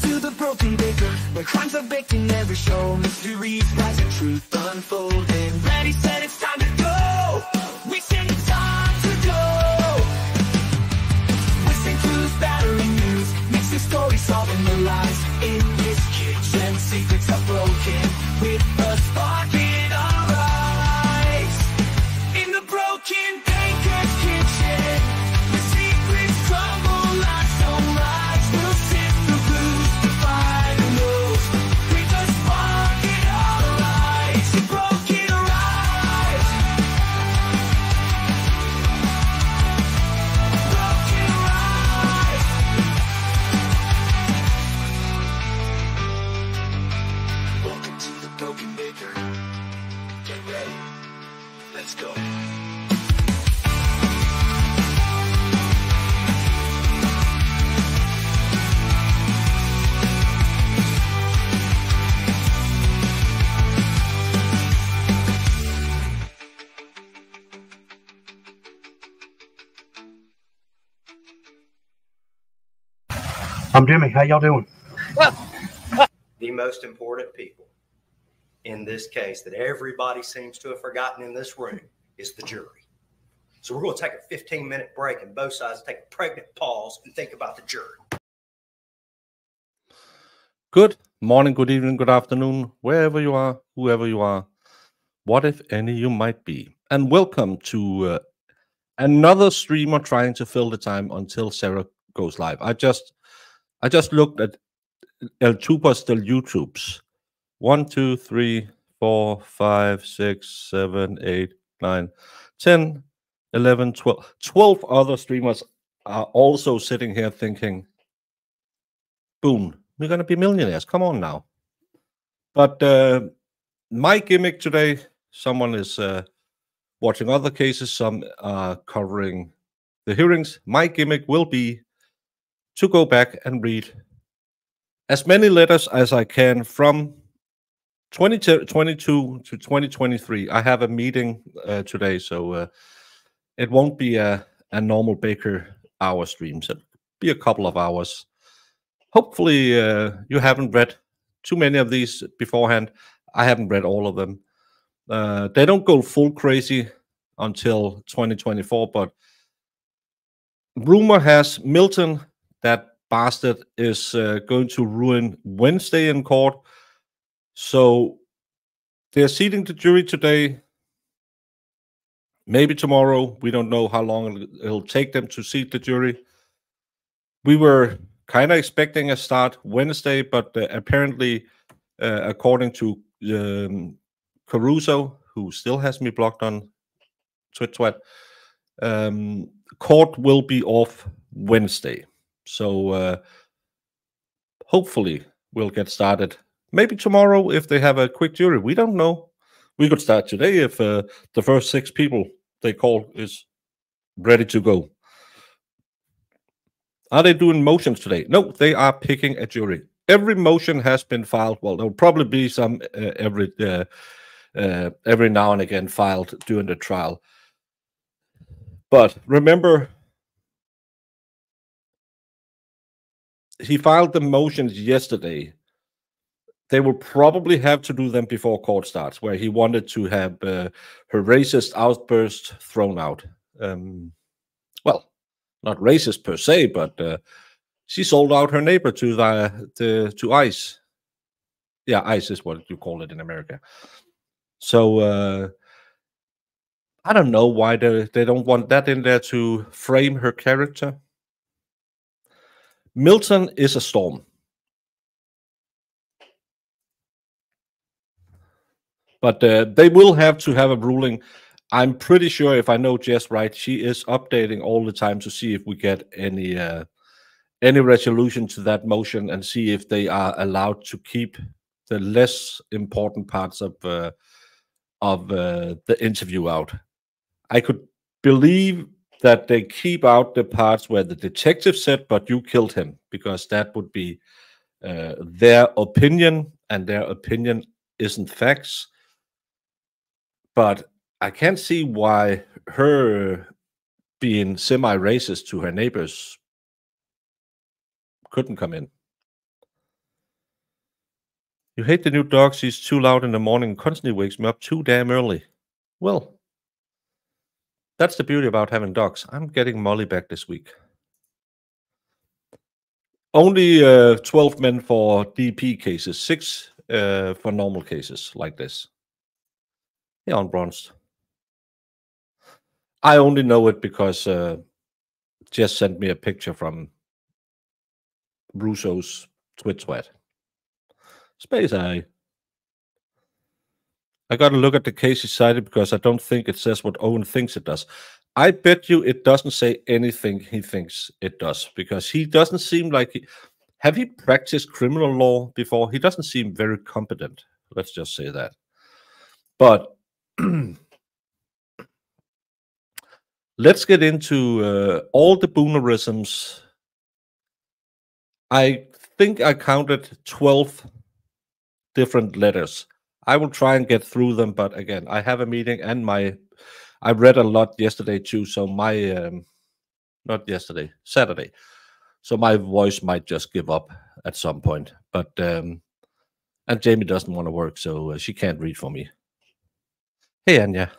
to the broken baker, where crimes are baked in every show. Mysteries rise and truth unfolding. Ready, set, it's time to go. We say it's time to go. Whistling clues, battering news, mixing stories, solving the lies. In this kitchen, secrets are broken with a spark in our eyes. In the broken baker's kitchen, the secrets crumble like sunrise. We'll sift the blues to find the news. With a spark in our eyes, the broken rise. Broken rise. Welcome to the broken baker. Get ready. Let's go. I'm Jimmy. How y'all doing? The most important people in this case that everybody seems to have forgotten in this room is the jury. So we're going to take a 15-minute break and both sides take a pregnant pause and think about the jury. Good morning, good evening, good afternoon, wherever you are, whoever you are, what if any you might be. And welcome to another streamer trying to fill the time until Sarah goes live. I just looked at El Tupas del YouTubes. 1, 2, 3, 4, 5, 6, 7, 8, 9, 10, 11, 12. 12 other streamers are also sitting here thinking, boom, we're going to be millionaires. Come on now. But my gimmick today, someone is watching other cases, some are covering the hearings. My gimmick will be to go back and read as many letters as I can from 2022 to 2023. I have a meeting today, so it won't be a normal Baker hour stream. So it'll be a couple of hours. Hopefully, you haven't read too many of these beforehand. I haven't read all of them. They don't go full crazy until 2024, but rumor has Milton, that bastard, is going to ruin Wednesday in court. So they're seating the jury today, maybe tomorrow. We don't know how long it'll take them to seat the jury. We were kind of expecting a start Wednesday, but apparently, according to Caruso, who still has me blocked on Twit, court will be off Wednesday. So hopefully we'll get started. Maybe tomorrow if they have a quick jury. We don't know. We could start today if the first 6 people they call is ready to go. Are they doing motions today? No, they are picking a jury. Every motion has been filed. Well, there'll probably be some every now and again filed during the trial. But remember, he filed the motions yesterday. They will probably have to do them before court starts, where he wanted to have her racist outburst thrown out. Well, not racist per se, but she sold out her neighbor to ICE. Yeah, ICE is what you call it in America. So I don't know why they don't want that in there to frame her character. Milton is a storm. But they will have to have a ruling. I'm pretty sure, if I know Jess right, she is updating all the time to see if we get any resolution to that motion and see if they are allowed to keep the less important parts of the interview out. I could believe that they keep out the parts where the detective said, "But you killed him," because that would be their opinion, and their opinion isn't facts. But I can't see why her being semi-racist to her neighbors couldn't come in. You hate the new dog. She's too loud in the morning and constantly wakes me up too damn early. Well, that's the beauty about having dogs. I'm getting Molly back this week. Only 12 men for DP cases, 6 for normal cases like this. Yeah, unbronzed. I only know it because Jess sent me a picture from Russo's Twit. Space Eye. I got to look at the case he cited because I don't think it says what Owen thinks it does. I bet you it doesn't say anything he thinks it does because he doesn't seem like have he practiced criminal law before? He doesn't seem very competent. Let's just say that. But let's get into all the Boonerisms. I think I counted 12 different letters. I will try and get through them, but again, I have a meeting and I read a lot yesterday too, so my not yesterday, Saturday. So my voice might just give up at some point. But and Jamie doesn't want to work, so she can't read for me. Hey, Anya.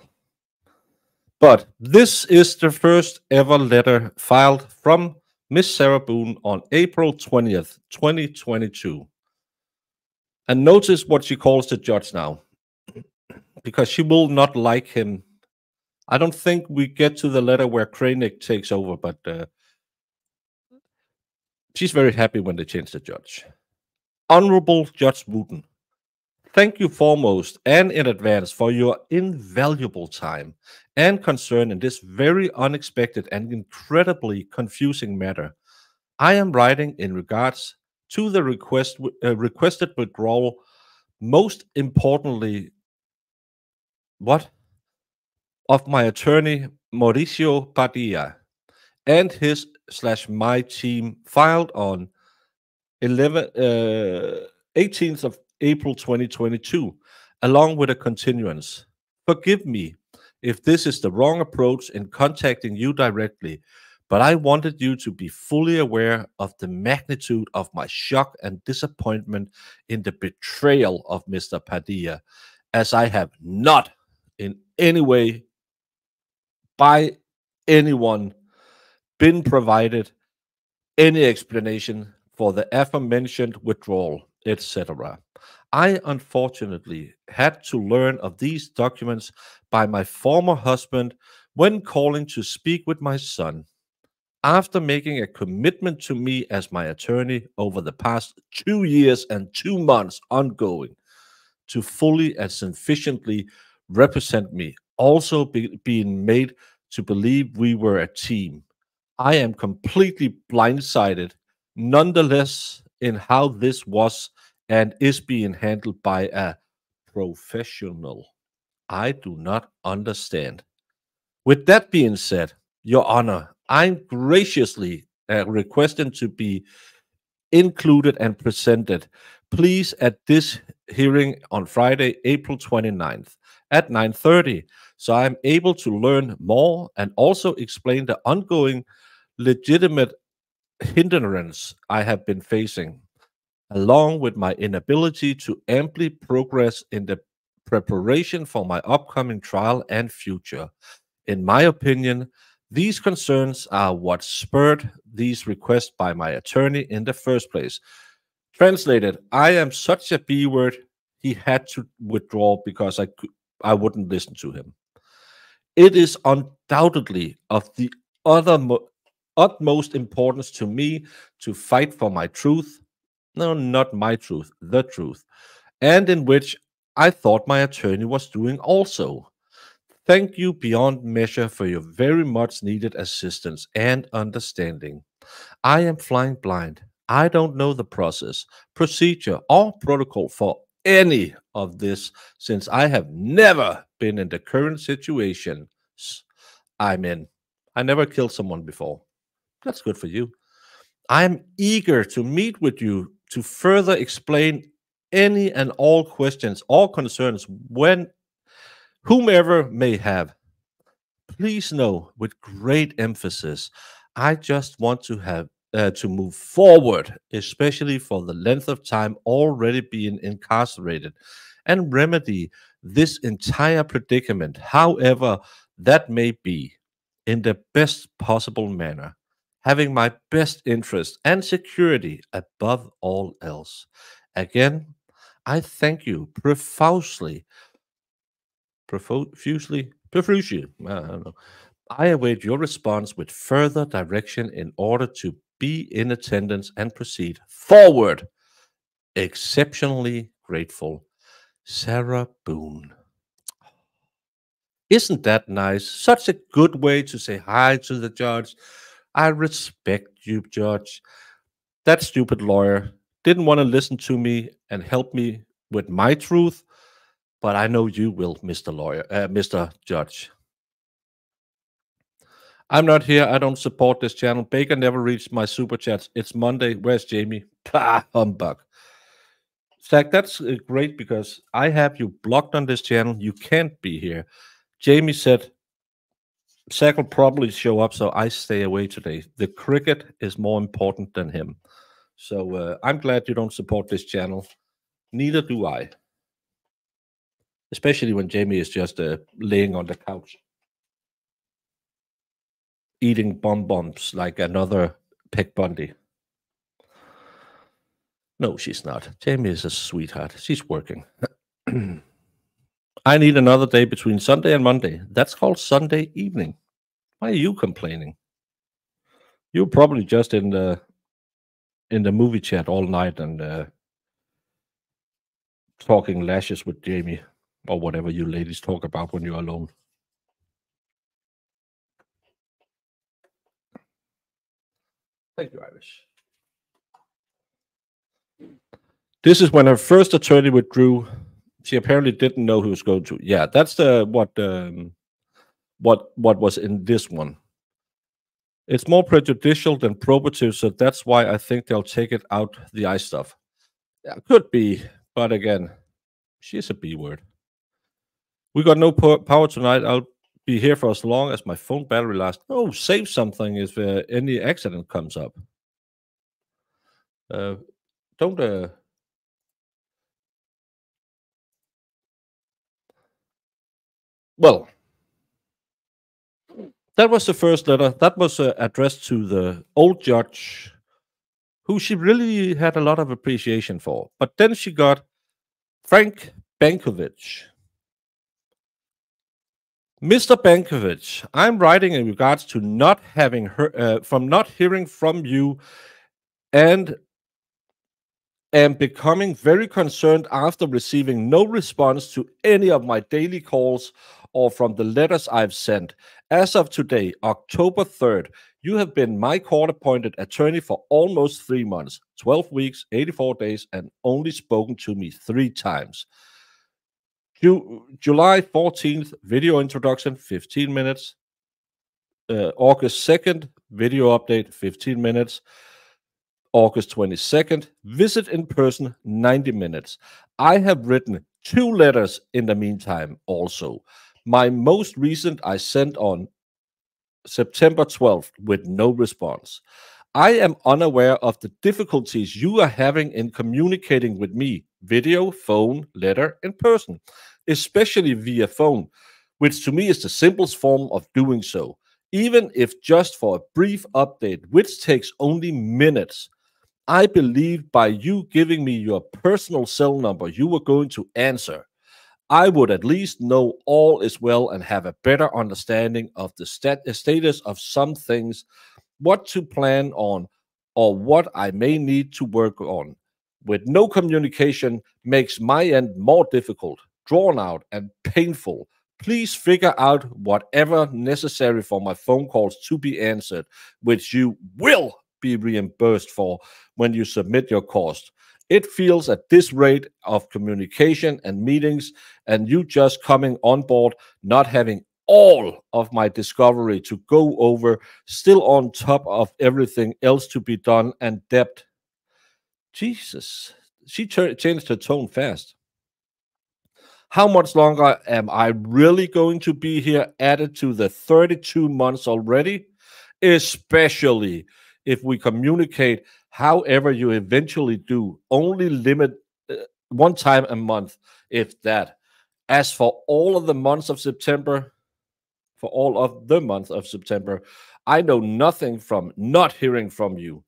But this is the first ever letter filed from Miss Sarah Boone on April 20th, 2022. And notice what she calls the judge now, because she will not like him. I don't think we get to the letter where Kranick takes over, but she's very happy when they change the judge. Honorable Judge Wooten, thank you foremost and in advance for your invaluable time and concern in this very unexpected and incredibly confusing matter. I am writing in regards to the requested withdrawal, most importantly, of my attorney Mauricio Padilla and his/my team filed on 18th of April 2022, along with a continuance. Forgive me if this is the wrong approach in contacting you directly, but I wanted you to be fully aware of the magnitude of my shock and disappointment in the betrayal of Mr. Padilla, as I have not in any way by anyone been provided any explanation for the aforementioned withdrawal, etc. I unfortunately had to learn of these documents by my former husband when calling to speak with my son. After making a commitment to me as my attorney over the past 2 years and 2 months ongoing to fully and sufficiently represent me, also being made to believe we were a team, I am completely blindsided nonetheless in how this was and is being handled by a professional. I do not understand. With that being said, Your Honor, I'm graciously requesting to be included and presented, please, at this hearing on Friday, April 29th at 9:30, so I'm able to learn more and also explain the ongoing legitimate hindrance I have been facing, along with my inability to amply progress in the preparation for my upcoming trial and future. In my opinion, these concerns are what spurred these requests by my attorney in the first place. Translated, I am such a B-word, he had to withdraw because I wouldn't listen to him. It is undoubtedly of the utmost importance to me to fight for my truth. No, not my truth, the truth. And in which I thought my attorney was doing also. Thank you beyond measure for your very much needed assistance and understanding. I am flying blind. I don't know the process, procedure, or protocol for any of this since I have never been in the current situation I'm in. I never killed someone before. That's good for you. I am eager to meet with you to further explain any and all questions or concerns when whomever may have. Please know with great emphasis, I just want to have to move forward, especially for the length of time already being incarcerated, and remedy this entire predicament, however that may be, in the best possible manner, having my best interest and security above all else. Again, I thank you profusely, I don't know. I await your response with further direction in order to be in attendance and proceed forward. Exceptionally grateful, Sarah Boone. Isn't that nice? Such a good way to say hi to the judge. I respect you, Judge. That stupid lawyer didn't want to listen to me and help me with my truth, but I know you will, Mr. Judge. I'm not here. I don't support this channel. Baker never reached my super chats. It's Monday. Where's Jamie? Pah, humbug. Zach, that's great because I have you blocked on this channel. You can't be here. Jamie said Zach will probably show up, so I stay away today. The cricket is more important than him. So I'm glad you don't support this channel. Neither do I. Especially when Jamie is just laying on the couch, eating bonbons like another Peg Bundy. No, she's not. Jamie is a sweetheart. She's working. I need another day between Sunday and Monday. That's called Sunday evening. Why are you complaining? You're probably just in the movie chat all night and talking lashes with Jamie or whatever you ladies talk about when you're alone. Thank you, Irish. This is when her first attorney withdrew. She apparently didn't know who was going to. Yeah, that's what was in this one. It's more prejudicial than probative, so that's why I think they'll take it out the eye stuff. Yeah, could be, but again, she's a B word. We got no power tonight. I'll be here for as long as my phone battery lasts. Oh, save something if any accident comes up. Don't. Well, that was the first letter. That was addressed to the old judge, who she really had a lot of appreciation for. But then she got Frank Bankovich. Mr. Bankovich, I'm writing in regards to not having from not hearing from you, and am becoming very concerned after receiving no response to any of my daily calls or from the letters I've sent. As of today, October 3rd, you have been my court-appointed attorney for almost 3 months, 12 weeks, 84 days, and only spoken to me 3 times. July 14th, video introduction, 15 minutes. August 2nd, video update, 15 minutes. August 22nd, visit in person, 90 minutes. I have written 2 letters in the meantime also. My most recent I sent on September 12th with no response. I am unaware of the difficulties you are having in communicating with me, video, phone, letter, in person, especially via phone, which to me is the simplest form of doing so, even if just for a brief update, which takes only minutes. I believed by you giving me your personal cell number, you were going to answer. I would at least know all is well and have a better understanding of the status of some things, what to plan on, or what I may need to work on. With no communication makes my end more difficult, drawn out, and painful. Please figure out whatever necessary for my phone calls to be answered, which you will be reimbursed for when you submit your cost. It feels at this rate of communication and meetings, and you just coming on board, not having all of my discovery to go over, still on top of everything else to be done, and debt. Jesus, she changed her tone fast. How much longer am I really going to be here, added to the 32 months already? Especially if we communicate however you eventually do. Only limit one time a month, if that. As for all of the months of September, I know nothing from not hearing from you.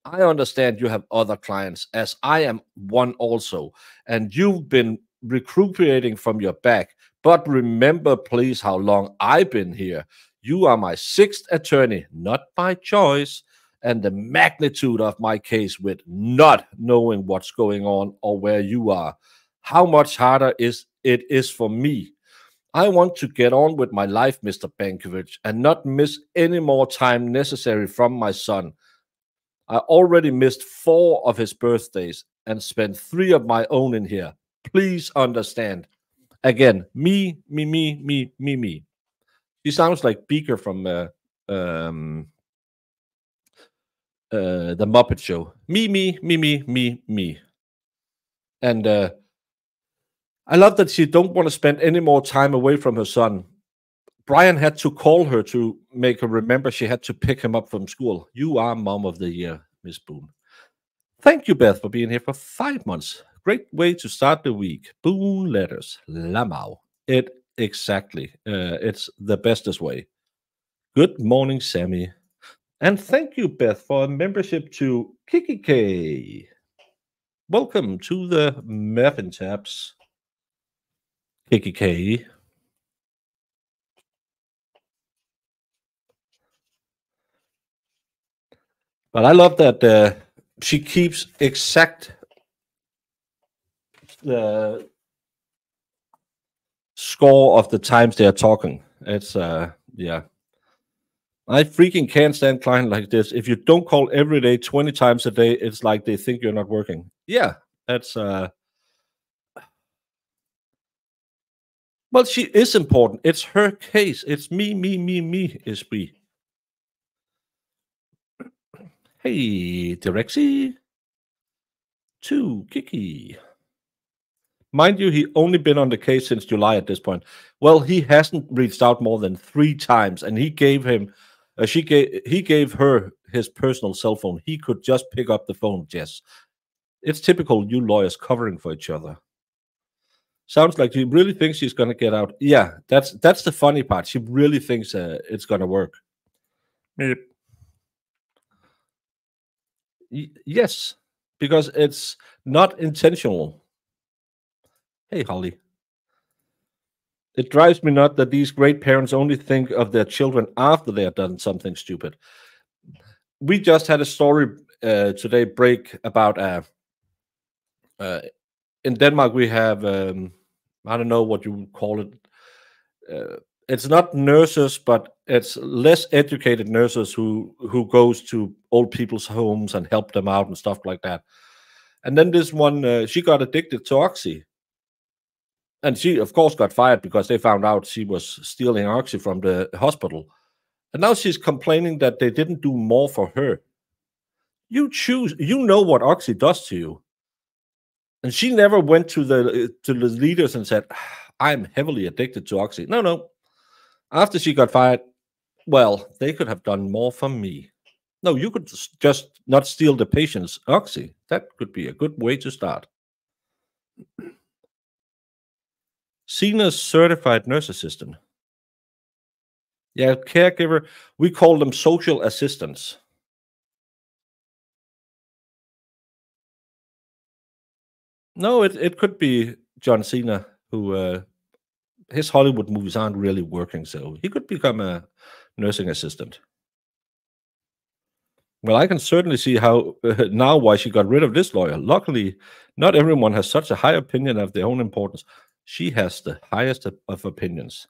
I understand you have other clients, as I am one also, and you've been recuperating from your back. But remember, please, how long I've been here. You are my sixth attorney, not by choice, and the magnitude of my case with not knowing what's going on or where you are, how much harder it is for me. I want to get on with my life, Mr. Bankovich, and not miss any more time necessary from my son. I already missed 4 of his birthdays and spent 3 of my own in here. Please understand. Again, me. She sounds like Beaker from the Muppet Show. Me. And I love that she don't want to spend any more time away from her son. Brian had to call her to make her remember she had to pick him up from school. You are Mom of the Year, Miss Boone. Thank you, Beth, for being here for 5 months. Great way to start the week. Boone letters. Lamau. Exactly. It's the bestest way. Good morning, Sammy. And thank you, Beth, for a membership to Kiki K. Welcome to the Muffin Taps. Kiki K. But I love that she keeps exact score of the times they are talking. It's yeah. I freaking can't stand clients like this. If you don't call every day 20 times a day, it's like they think you're not working. Yeah, that's well, she is important. It's her case. It's me, is we. Hey, Direxy. 2, Kiki. Mind you, he only been on the case since July at this point. Well, he hasn't reached out more than 3 times, and he gave him, he gave her his personal cell phone. He could just pick up the phone, Jess. It's typical you lawyers covering for each other. Sounds like she really thinks she's going to get out. Yeah, that's the funny part. She really thinks it's going to work. Yes, because it's not intentional. Hey, Holly. It drives me nuts that these great parents only think of their children after they have done something stupid. We just had a story today break about in Denmark we have I don't know what you would call it. It's not nurses, but it's less educated nurses who goes to old people's homes and help them out and stuff like that. And then this one, she got addicted to Oxy. And she, of course, got fired because they found out she was stealing Oxy from the hospital. And now she's complaining that they didn't do more for her. You know what Oxy does to you. And she never went to the leaders and said, I'm heavily addicted to Oxy. No. After she got fired, well, they could have done more for me. No, you could just not steal the patient's Oxy. That could be a good way to start. Senior certified nurse assistant. Yeah, caregiver. We call them social assistants. No, it could be John Cena, who his Hollywood movies aren't really working, so he could become a nursing assistant. Well, I can certainly see how now why she got rid of this lawyer. Luckily, not everyone has such a high opinion of their own importance. She has the highest of opinions.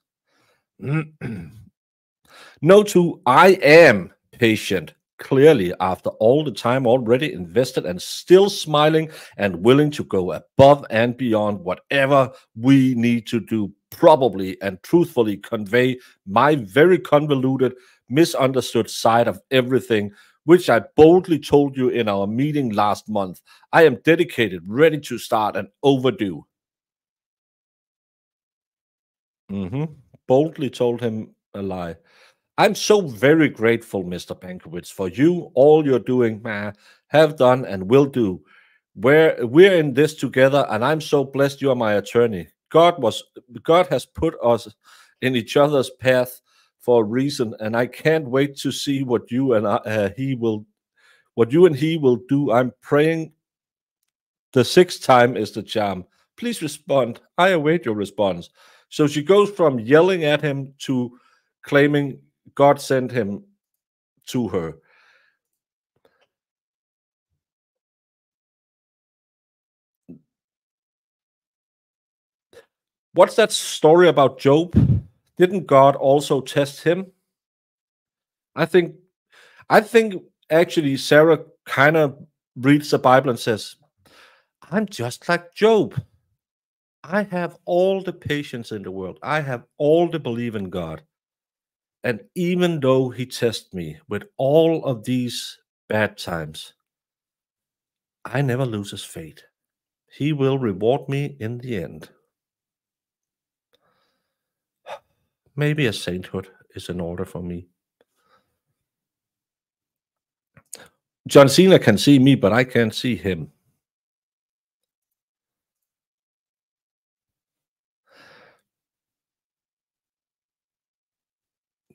No, too, I am patient. Clearly, after all the time already invested and still smiling and willing to go above and beyond whatever we need to do, probably and truthfully convey my very convoluted, misunderstood side of everything, which I boldly told you in our meeting last month. I am dedicated, ready to start, and overdue. Boldly told him a lie. I'm so very grateful, Mr. Bankowitz, for you, all you're doing, have done, and will do. We're in this together, and I'm so blessed you are my attorney. God has put us in each other's path for a reason, and I can't wait to see what you and he will do. I'm praying the 6th time is the charm. Please respond. I await your response. So she goes from yelling at him to claiming God sent him to her. What's that story about Job? Didn't God also test him? I think actually Sarah kind of reads the Bible and says, I'm just like Job. I have all the patience in the world. I have all the belief in God. And even though he tests me with all of these bad times, I never lose his faith. He will reward me in the end. Maybe a sainthood is in order for me. John Cena can see me, but I can't see him.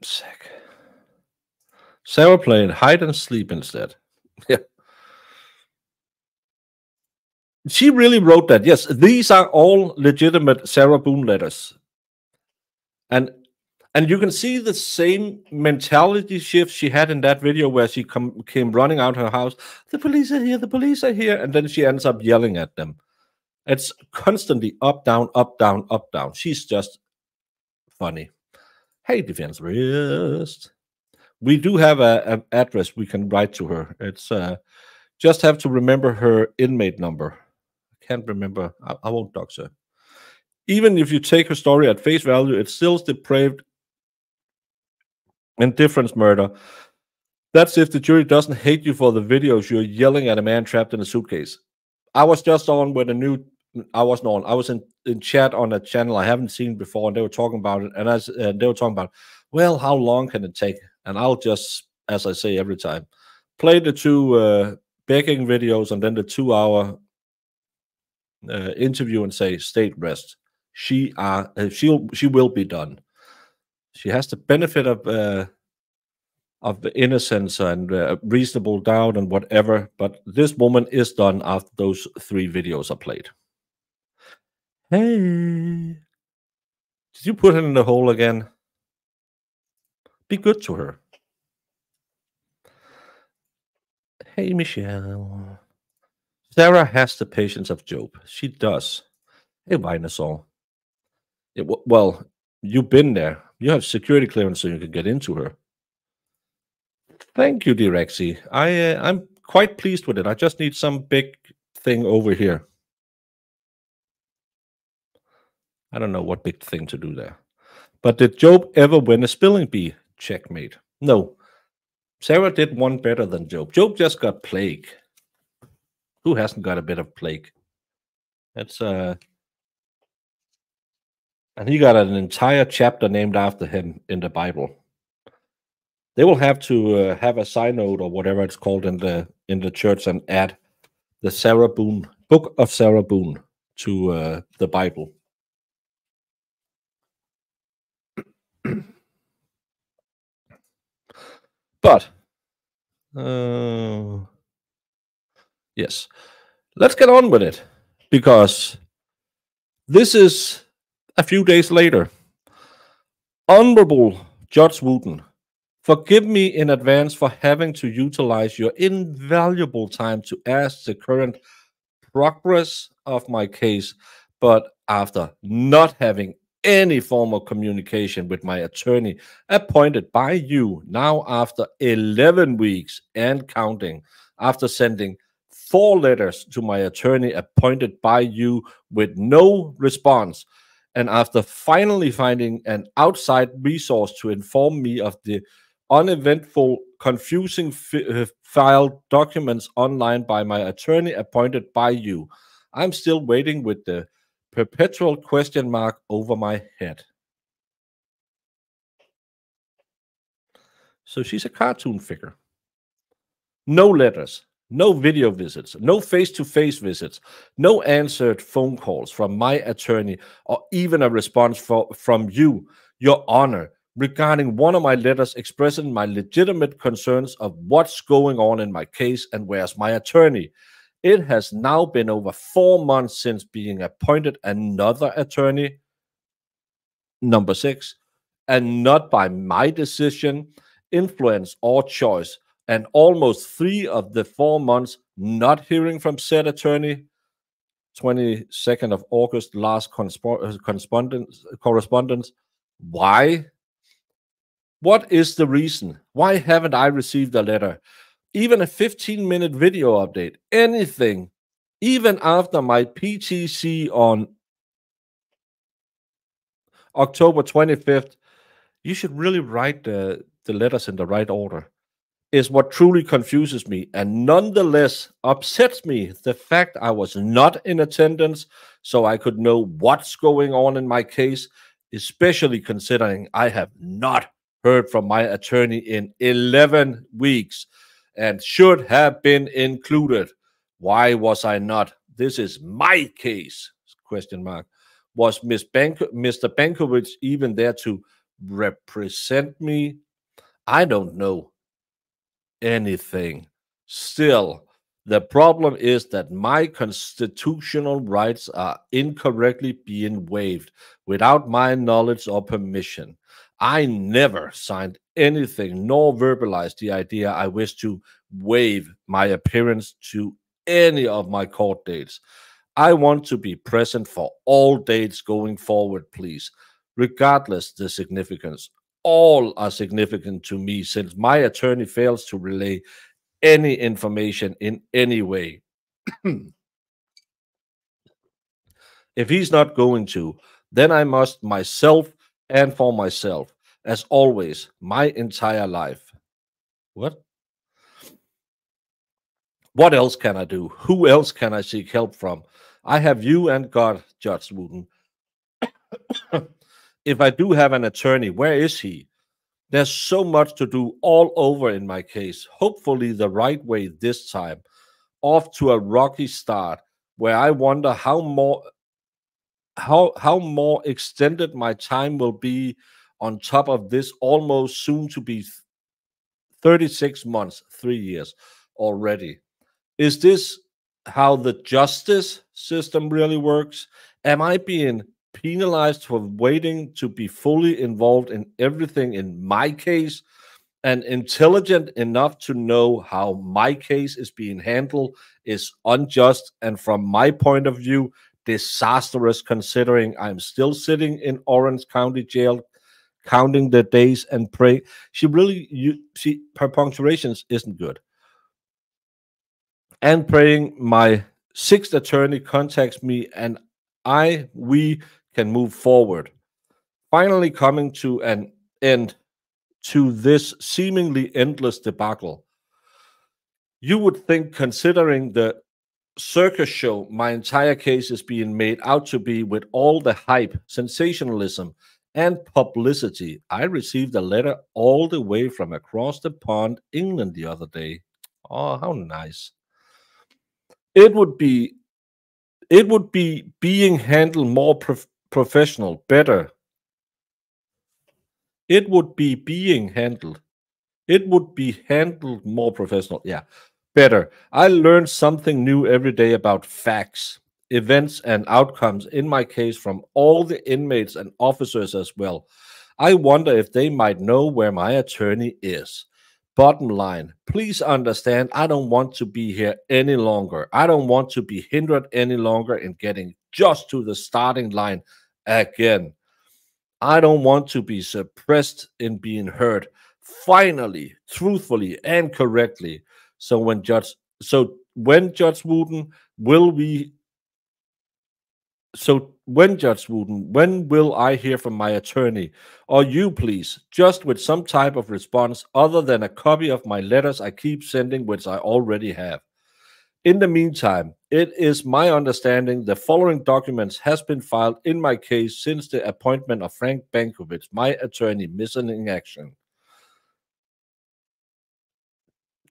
Sick. Sarah played hide and sleep instead. Yeah. She really wrote that. Yes, these are all legitimate Sarah Boone letters. And you can see the same mentality shift she had in that video where she came running out her house. The police are here, the police are here. And then she ends up yelling at them. It's constantly up, down, up, down, up, down. She's just funny. Hey, defense wrist. We do have an address we can write to her. It's just have to remember her inmate number. I can't remember. I won't dox her. Even if you take her story at face value, it's still depraved indifference murder. That's if the jury doesn't hate you for the videos you're yelling at a man trapped in a suitcase. I was just on with a new. I wasn't on. I was in chat on a channel I haven't seen before, and they were talking about it. And they were talking about, well, how long can it take? And I'll just, as I say every time, play the 2 begging videos and then the 2-hour interview and say, state rest. She will be done. She has the benefit of the innocence and reasonable doubt and whatever, but this woman is done after those 3 videos are played. Hey, did you put her in the hole again? Be good to her. Hey, Michelle. Sarah has the patience of Job. She does. Hey, Vinosaur. Well, you've been there. You have security clearance so you can get into her. Thank you, Direxy. I'm quite pleased with it. I just need some big thing over here. I don't know what big thing to do there. But did Job ever win a spelling bee? Checkmate. No. Sarah did one better than Job. Job just got plague. Who hasn't got a bit of plague? That's and he got an entire chapter named after him in the Bible. They will have to have a side note or whatever it's called in the church and add the Sarah Boone Book of Sarah Boone to the Bible. But yes, let's get on with it, because this is a few days later. Honorable Judge Wooten, forgive me in advance for having to utilize your invaluable time to ask the current progress of my case, but after not having any form of communication with my attorney appointed by you now after 11 weeks and counting, after sending 4 letters to my attorney appointed by you with no response, and after finally finding an outside resource to inform me of the uneventful, confusing filed documents online by my attorney appointed by you, I'm still waiting with the perpetual question mark over my head. So she's a cartoon figure. No letters, no video visits, no face-to-face visits, no answered phone calls from my attorney, or even a response from you, Your Honor, regarding one of my letters expressing my legitimate concerns of what's going on in my case and where's my attorney. It has now been over 4 months since being appointed another attorney, number 6, and not by my decision, influence, or choice, and almost 3 of the 4 months not hearing from said attorney. 22nd of August, last correspondence. Why? What is the reason? Why haven't I received a letter? Even a 15-minute video update, anything, even after my PTC on October 25th. You should really write the letters in the right order, is what truly confuses me and nonetheless upsets me. The fact I was not in attendance so I could know what's going on in my case, especially considering I have not heard from my attorney in 11 weeks and should have been included. Why was I not? This is my case, question mark. Was Mr. Bankovich even there to represent me? I don't know anything. Still, the problem is that my constitutional rights are incorrectly being waived without my knowledge or permission. I never signed anything nor verbalized the idea I wish to waive my appearance to any of my court dates. I want to be present for all dates going forward, please, regardless the significance. All are significant to me since my attorney fails to relay any information in any way. If he's not going to, then I must myself and for myself, as always, my entire life. What? What else can I do? Who else can I seek help from? I have you and God, Judge Wooten. If I do have an attorney, where is he? There's so much to do all over in my case. Hopefully the right way this time. Off to a rocky start where I wonder how more extended my time will be on top of this almost soon to be 36 months, 3 years already. Is this how the justice system really works? Am I being penalized for waiting to be fully involved in everything in my case and intelligent enough to know how my case is being handled is unjust and, from my point of view, disastrous, considering I'm still sitting in Orange County Jail counting the days and praying. Her punctuation isn't good. And praying my 6th attorney contacts me and we can move forward. Finally coming to an end to this seemingly endless debacle. You would think, considering the circus show my entire case is being made out to be, with all the hype, sensationalism, and publicity, I received a letter all the way from across the pond, England, the other day. Oh, how nice. It would be being handled more professional, better. It would be handled more professional. Yeah, better. I learned something new every day about facts, events, and outcomes in my case from all the inmates and officers as well. I wonder if they might know where my attorney is. Bottom line, please understand, I don't want to be here any longer. I don't want to be hindered any longer in getting just to the starting line again. I don't want to be suppressed in being heard finally, truthfully, and correctly. So when Judge Wooten, when will I hear from my attorney? Or you, please, just with some type of response other than a copy of my letters I keep sending, which I already have. In the meantime, it is my understanding the following documents has been filed in my case since the appointment of Frank Bankovich, my attorney, missing in action.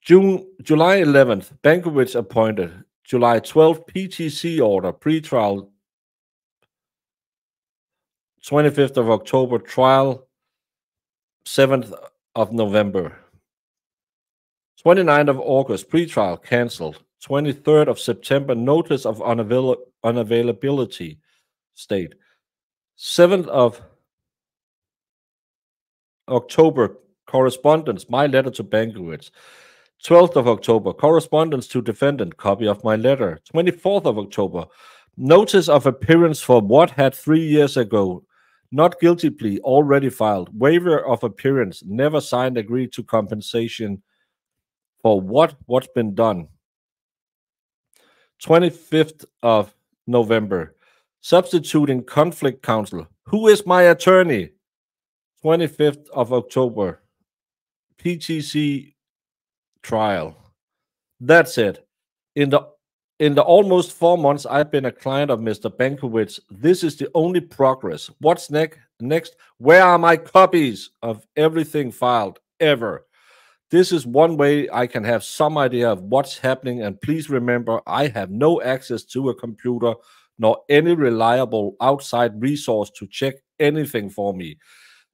July 11th, Bankovich appointed. July 12th, PTC order, pre-trial. 25th of October, trial. 7th of November. 29th of August, pre-trial, cancelled. 23rd of September, notice of unavailability, state. 7th of October, correspondence, my letter to Bankovich. 12th of October, correspondence to defendant, copy of my letter. 24th of October, notice of appearance for what had 3 years ago. Not guilty plea, already filed. Waiver of appearance, never signed, agreed to compensation for what's been done. 25th of November, substituting conflict counsel. Who is my attorney? 25th of October, PTC trial. That's it. In the almost 4 months I've been a client of Mr. Bankovich, this is the only progress. What's next? Where are my copies of everything filed ever? This is one way I can have some idea of what's happening, and please remember, I have no access to a computer nor any reliable outside resource to check anything for me.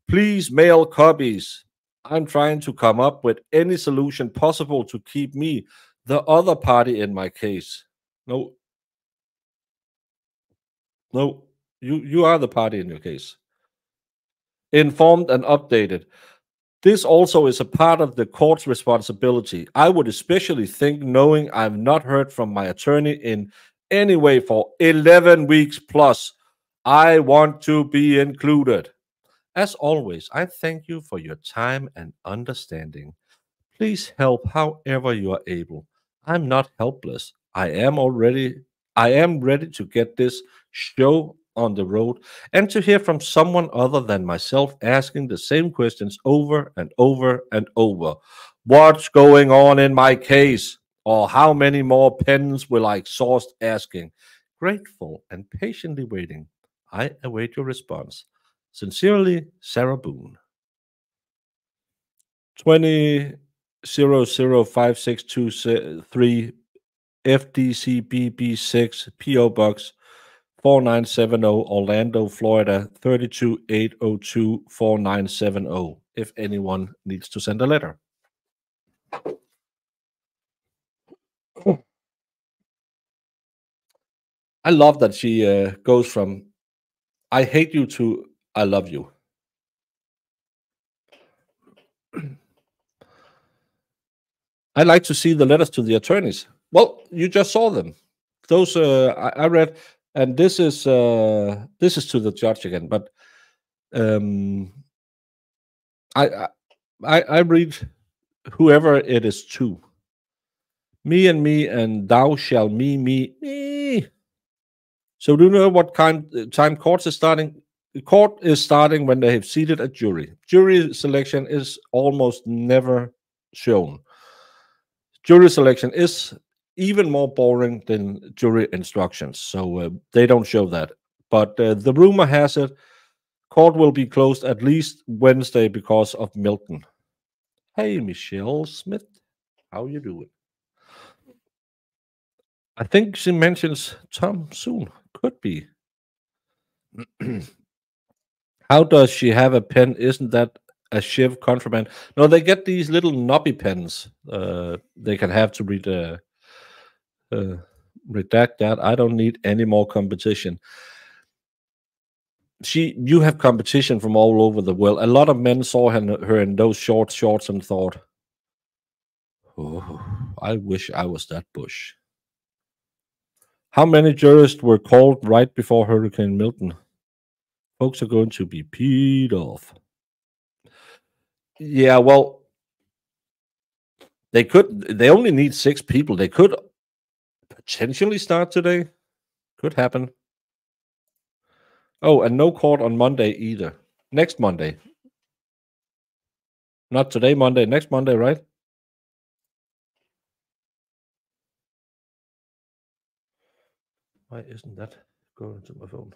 Please mail copies. I'm trying to come up with any solution possible to keep me, the other party in my case. No, you are the party in your case. Informed and updated. This also is a part of the court's responsibility. I would especially think, knowing I've not heard from my attorney in any way for 11 weeks plus, I want to be included. As always, I thank you for your time and understanding. Please help however you are able. I'm not helpless. I am ready to get this show on the road and to hear from someone other than myself asking the same questions over and over and over. What's going on in my case? Or how many more pens will I exhaust asking? Grateful and patiently waiting. I await your response. Sincerely, Sarah Boone. 20005623 FDCBB6 PO Box 4970 Orlando, Florida 32802 4970. If anyone needs to send a letter. I love that she goes from I hate you to I love you. I like to see the letters to the attorneys. Well, you just saw them. Those I read, and this is to the judge again. But I read whoever it is to. Me, and thou shall me. So do you know what time court is starting? The court is starting when they have seated a jury. Jury selection is almost never shown. Jury selection is even more boring than jury instructions, so they don't show that. But the rumor has it, court will be closed at least Wednesday because of Milton. Hey, Michelle Smith, how you doing? I think she mentions Tom soon. Could be. How does she have a pen? Isn't that a Shiv contraband? No, they get these little knobby pens. They can have to redact that. I don't need any more competition. You have competition from all over the world. A lot of men saw her in those shorts and thought, "Oh, I wish I was that Bush." How many jurists were called right before Hurricane Milton? Folks are going to be peed off. Yeah, well, they only need 6 people. They could potentially start today. Could happen. Oh, and no court on Monday either. Next Monday. Not today, Monday. Next Monday, right? Why isn't that going to my phone?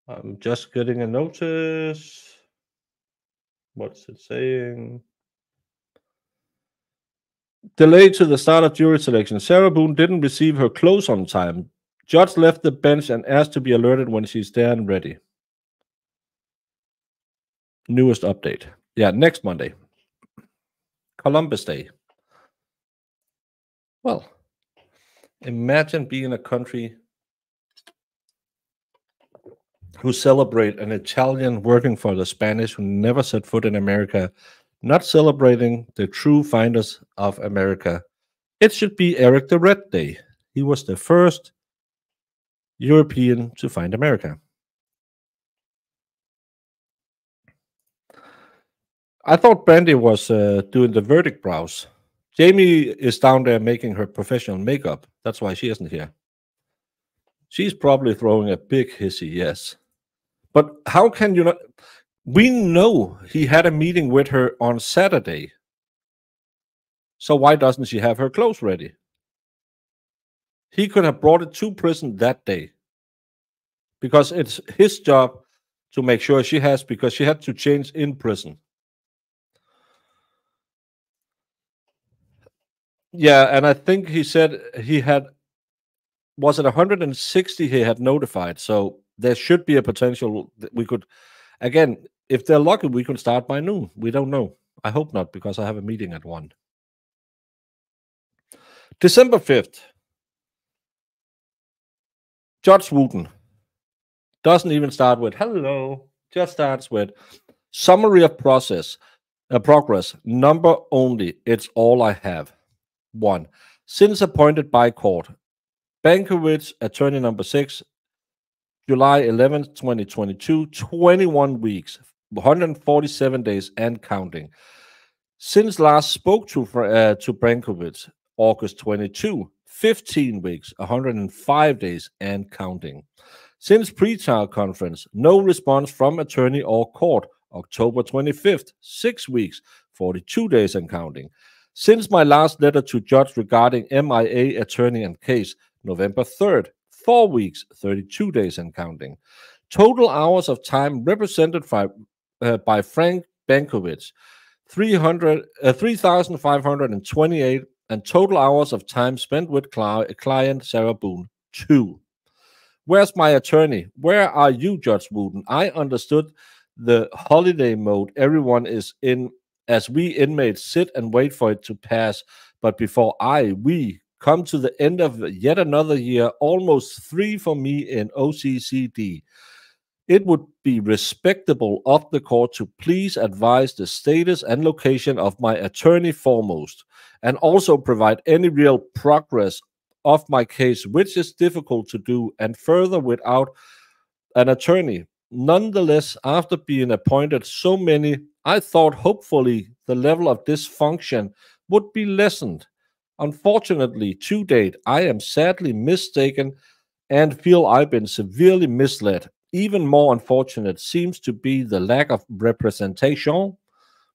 I'm just getting a notice. What's it saying? Delay to the start of jury selection. Sarah Boone didn't receive her clothes on time. Judge left the bench and asked to be alerted when she's there and ready. Newest update. Yeah, next Monday. Columbus Day. Well, imagine being a country who celebrate an Italian working for the Spanish who never set foot in America, not celebrating the true finders of America. It should be Eric the Red Day. He was the first European to find America. I thought Brandy was doing the verdict browse. Jamie is down there making her professional makeup. That's why she isn't here. She's probably throwing a big hissy yes. But how can you not? We know he had a meeting with her on Saturday. So why doesn't she have her clothes ready? He could have brought it to prison that day. Because it's his job to make sure she has, because she had to change in prison. Yeah, and I think he said he had, was it 160 he had notified? So there should be a potential that we could, again, if they're lucky, we can start by noon. We don't know. I hope not, because I have a meeting at 1. December 5th. Judge Wooten doesn't even start with hello, just starts with summary of progress, number only, it's all I have. 1. Since appointed by court, Bankowitz, attorney number 6, July 11th, 2022, 21 weeks, 147 days and counting. Since last spoke to Bankowitz, August 22, 15 weeks, 105 days and counting. Since pre-trial conference, no response from attorney or court, October 25th, 6 weeks, 42 days and counting. Since my last letter to judge regarding MIA attorney and case, November 3rd, 4 weeks, 32 days and counting. Total hours of time represented by Frank Bankowitz, 3,528, and total hours of time spent with client Sarah Boone, 2. Where's my attorney? Where are you, Judge Wooten? I understood the holiday mode everyone is in as we inmates sit and wait for it to pass. But before we come to the end of yet another year, almost 3 for me in OCCD, it would be respectable of the court to please advise the status and location of my attorney foremost, and also provide any real progress of my case, which is difficult to do, and further without an attorney. Nonetheless, after being appointed so many, I thought hopefully the level of dysfunction would be lessened. Unfortunately, to date, I am sadly mistaken and feel I've been severely misled. Even more unfortunate seems to be the lack of representation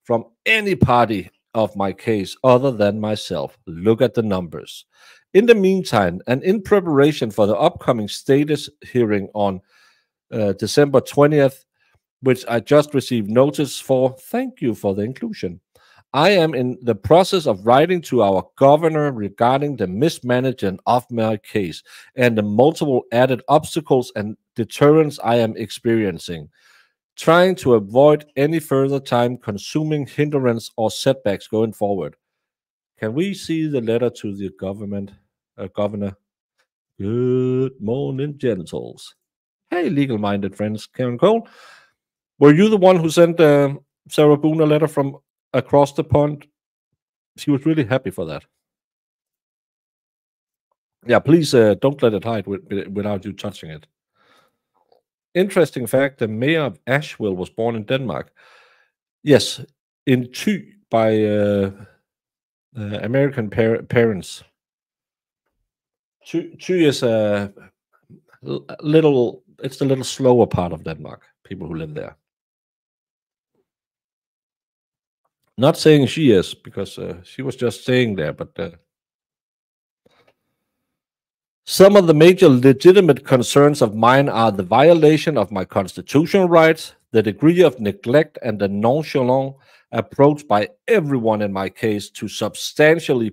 from any party of my case other than myself. Look at the numbers. In the meantime, and in preparation for the upcoming status hearing on December 20th, which I just received notice for, thank you for the inclusion, I am in the process of writing to our governor regarding the mismanagement of my case and the multiple added obstacles and deterrents I am experiencing, trying to avoid any further time-consuming hindrance or setbacks going forward. Can we see the letter to the governor? Good morning, genitals. Hey, legal-minded friends. Karen Cole, were you the one who sent Sarah Boone a letter from across the pond? She was really happy for that. Yeah, please don't let it hide without you touching it. Interesting fact, the mayor of Asheville was born in Denmark. Yes, in Thy by American parents. Thy is a little, it's the little slower part of Denmark, people who live there. Not saying she is, because she was just staying there, but some of the major legitimate concerns of mine are the violation of my constitutional rights, the degree of neglect and the nonchalant approach by everyone in my case to substantially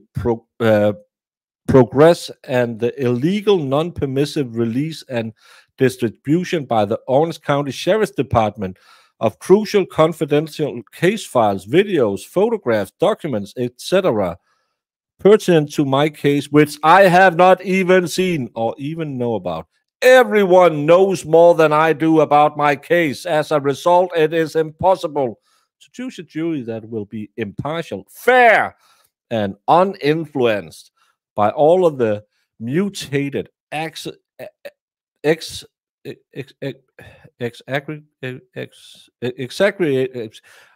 progress, and the illegal non-permissive release and distribution by the Orange County Sheriff's Department of crucial confidential case files, videos, photographs, documents, etc., pertinent to my case, which I have not even seen or even know about. Everyone knows more than I do about my case. As a result, it is impossible to choose a jury that will be impartial, fair, and uninfluenced by all of the mutated exaggerated.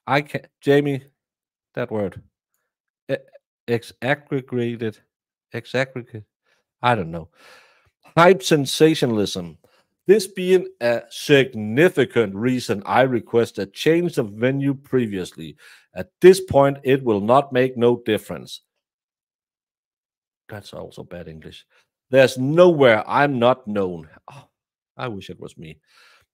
I can't, Jamie, that word. Exaggregated, I don't know. Hype sensationalism. This being a significant reason I request a change of venue previously. At this point, it will not make no difference. That's also bad English. There's nowhere I'm not known. Oh, I wish it was me.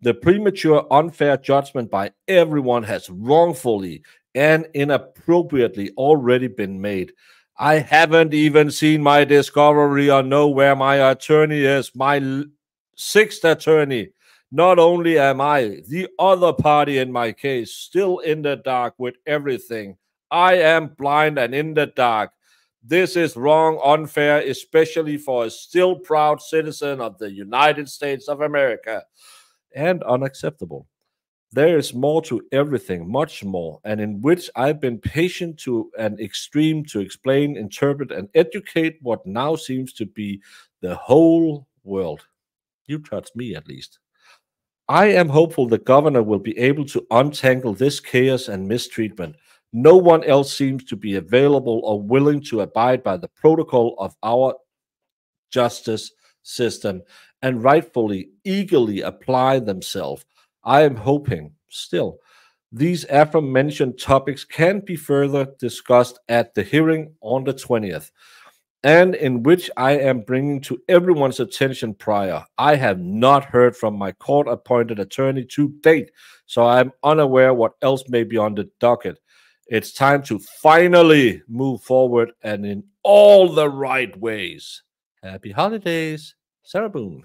The premature, unfair judgment by everyone has wrongfully and inappropriately already been made. I haven't even seen my discovery or know where my attorney is, my sixth attorney. Not only am I, the other party in my case, still in the dark with everything. I am blind and in the dark. This is wrong, unfair, especially for a still proud citizen of the United States of America, and unacceptable. There is more to everything, much more, and in which I've been patient to an extreme to explain, interpret, and educate what now seems to be the whole world. You touch me, at least. I am hopeful the governor will be able to untangle this chaos and mistreatment. No one else seems to be available or willing to abide by the protocol of our justice system and rightfully, eagerly apply themselves. I am hoping, still, these aforementioned topics can be further discussed at the hearing on the 20th, and in which I am bringing to everyone's attention prior. I have not heard from my court-appointed attorney to date, so I am unaware what else may be on the docket. It's time to finally move forward and in all the right ways. Happy holidays, Sarah Boone.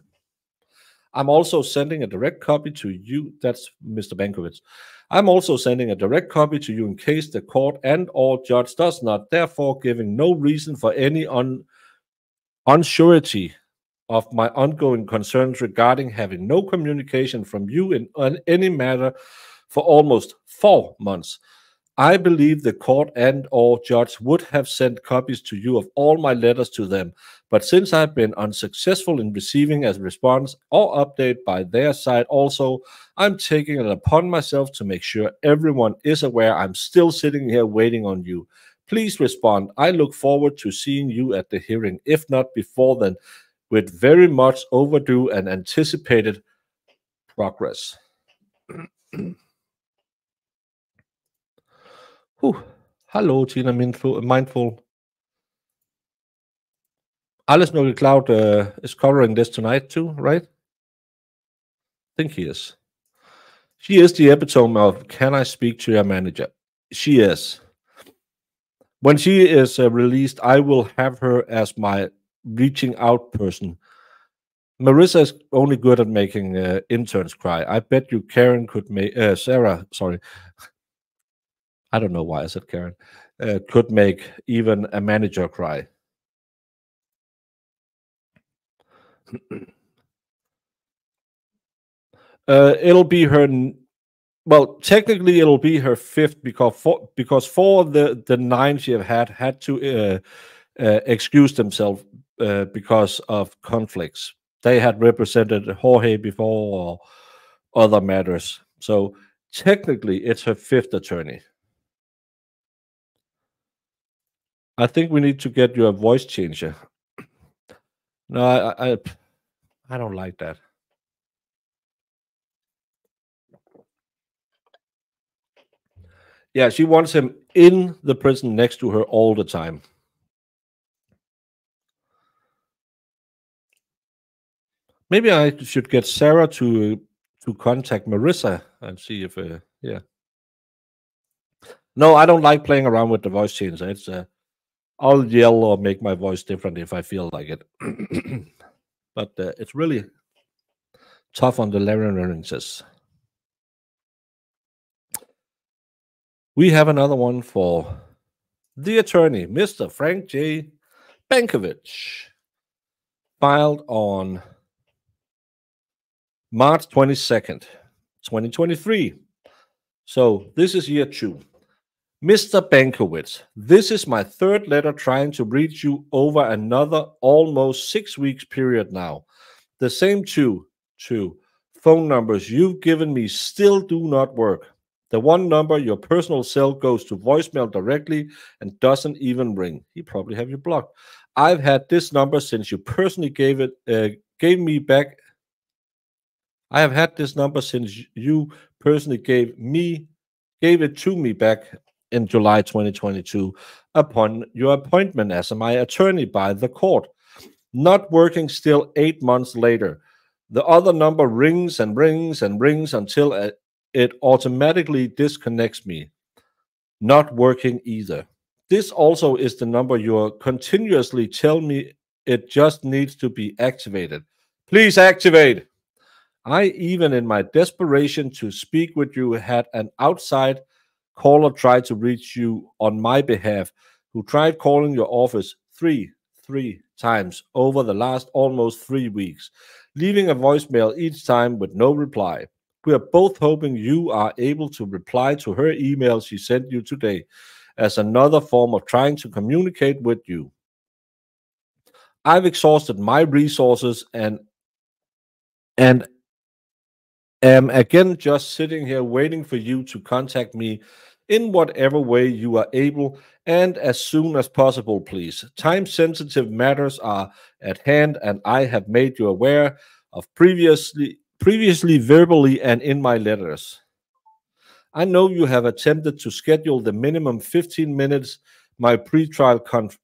I'm also sending a direct copy to you. That's Mr. Bankovitz. I'm also sending a direct copy to you in case the court and or judge does not, therefore giving no reason for any unsurety of my ongoing concerns regarding having no communication from you in any matter for almost 4 months. I believe the court and or judge would have sent copies to you of all my letters to them, but since I've been unsuccessful in receiving a response or update by their side also, I'm taking it upon myself to make sure everyone is aware I'm still sitting here waiting on you. Please respond. I look forward to seeing you at the hearing, if not before then, with very much overdue and anticipated progress. Hello, Tina Mindful. Alice Nogi Cloud is covering this tonight too, right? I think he is. She is the epitome of, can I speak to your manager? She is. When she is released, I will have her as my reaching out person. Marissa is only good at making interns cry. I bet you Karen could make, Sarah, sorry. I don't know why I said Karen, could make even a manager cry. It'll be her, well, technically it'll be her 5th because for the 9 she have had to excuse themselves because of conflicts. They had represented Jorge before or other matters. So technically it's her 5th attorney. I think we need to get you a voice changer. No, I don't like that. Yeah, she wants him in the prison next to her all the time. Maybe I should get Sarah to to contact Marissa and see if, yeah. No, I don't like playing around with the voice changer. It's, I'll yell or make my voice different if I feel like it. But it's really tough on the larynxes. We have another one for the attorney, Mr. Frank J. Bankovich, filed on March 22nd, 2023. So this is year 2. Mr. Bankowitz, this is my third letter trying to reach you over another almost 6 weeks period now. The same two phone numbers you've given me still do not work. The one number, your personal cell, goes to voicemail directly and doesn't even ring. He probably have you blocked. I've had this number since you personally gave me back. I have had this number since you personally gave it to me back in July 2022 upon your appointment as my attorney by the court. Not working still 8 months later. The other number rings and rings and rings until it automatically disconnects me. Not working either. This also is the number you're continuously tell me it just needs to be activated. Please activate. I even in my desperation to speak with you had an outside caller try to reach you on my behalf who tried calling your office three times over the last almost 3 weeks, leaving a voicemail each time with no reply. We are both hoping you are able to reply to her email she sent you today as another form of trying to communicate with you. I've exhausted my resources and am again just sitting here waiting for you to contact me in whatever way you are able and as soon as possible, please. Time-sensitive matters are at hand, and I have made you aware of previously verbally and in my letters. I know you have attempted to schedule the minimum 15 minutes my pretrial conference.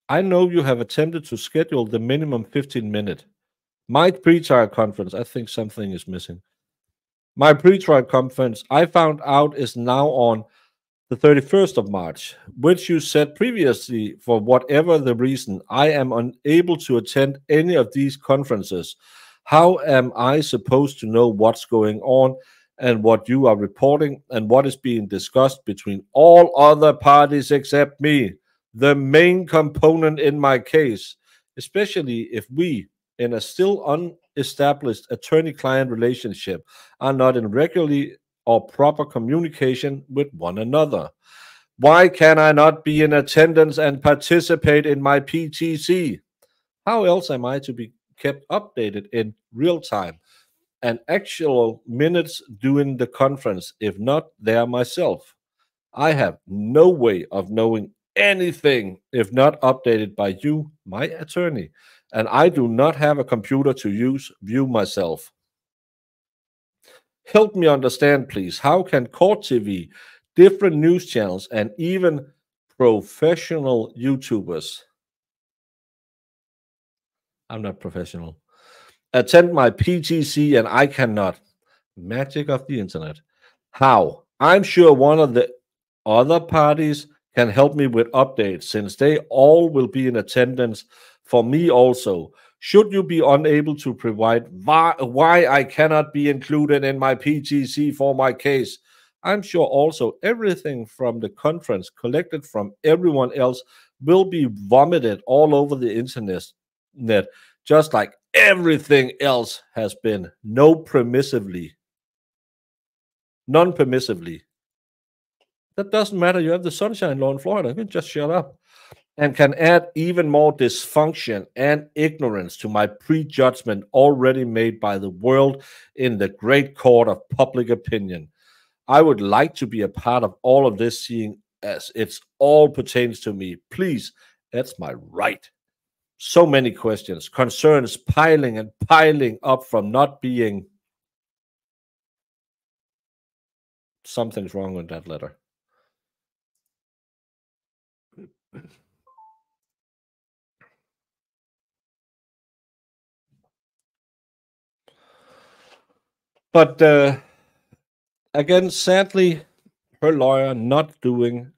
I know you have attempted to schedule the minimum 15-minute. My pretrial conference, I think something is missing. My pretrial conference, I found out, is now on the 31st of March, which you said previously, for whatever the reason, I am unable to attend any of these conferences. How am I supposed to know what's going on and what you are reporting and what is being discussed between all other parties except me, the main component in my case, especially if we, in a still unestablished attorney-client relationship, are not in regularly or proper communication with one another? Why can I not be in attendance and participate in my PTC? How else am I to be kept updated in real time and actual minutes during the conference, if not there myself? I have no way of knowing anything if not updated by you, my attorney, and I do not have a computer to view myself. Help me understand, please. How can court TV, different news channels, and even professional YouTubers, I'm not professional, attend my PTC and I cannot? Magic of the internet. How? I'm sure one of the other parties can help me with updates since they all will be in attendance for me also. Should you be unable to provide why I cannot be included in my PTC for my case, I'm sure also everything from the conference collected from everyone else will be vomited all over the internet, just like everything else has been, non-permissively. That doesn't matter. You have the sunshine law in Florida. You can just shut up. And can add even more dysfunction and ignorance to my prejudgment already made by the world in the great court of public opinion. I would like to be a part of all of this, seeing as it's all pertains to me. Please, that's my right. So many questions, concerns piling and piling up from not being. Something's wrong with that letter. But again, sadly, her lawyer not doing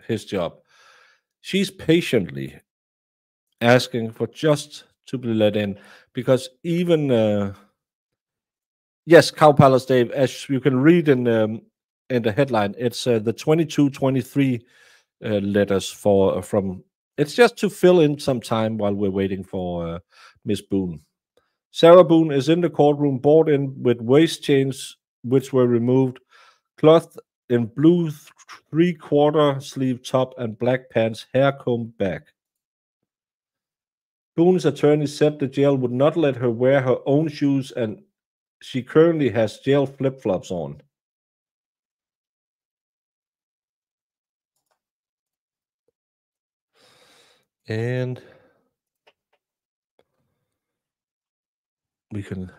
his job. She's patiently asking for just to be let in, because even yes, Cow Palace Dave, as you can read in the headline, it's the 22-23 letters from. It's just to fill in some time while we're waiting for Miss Boone. Sarah Boone is in the courtroom, brought in with waist chains which were removed, cloth in blue three-quarter sleeve top and black pants, hair combed back. Boone's attorney said the jail would not let her wear her own shoes, and she currently has jail flip-flops on. And we can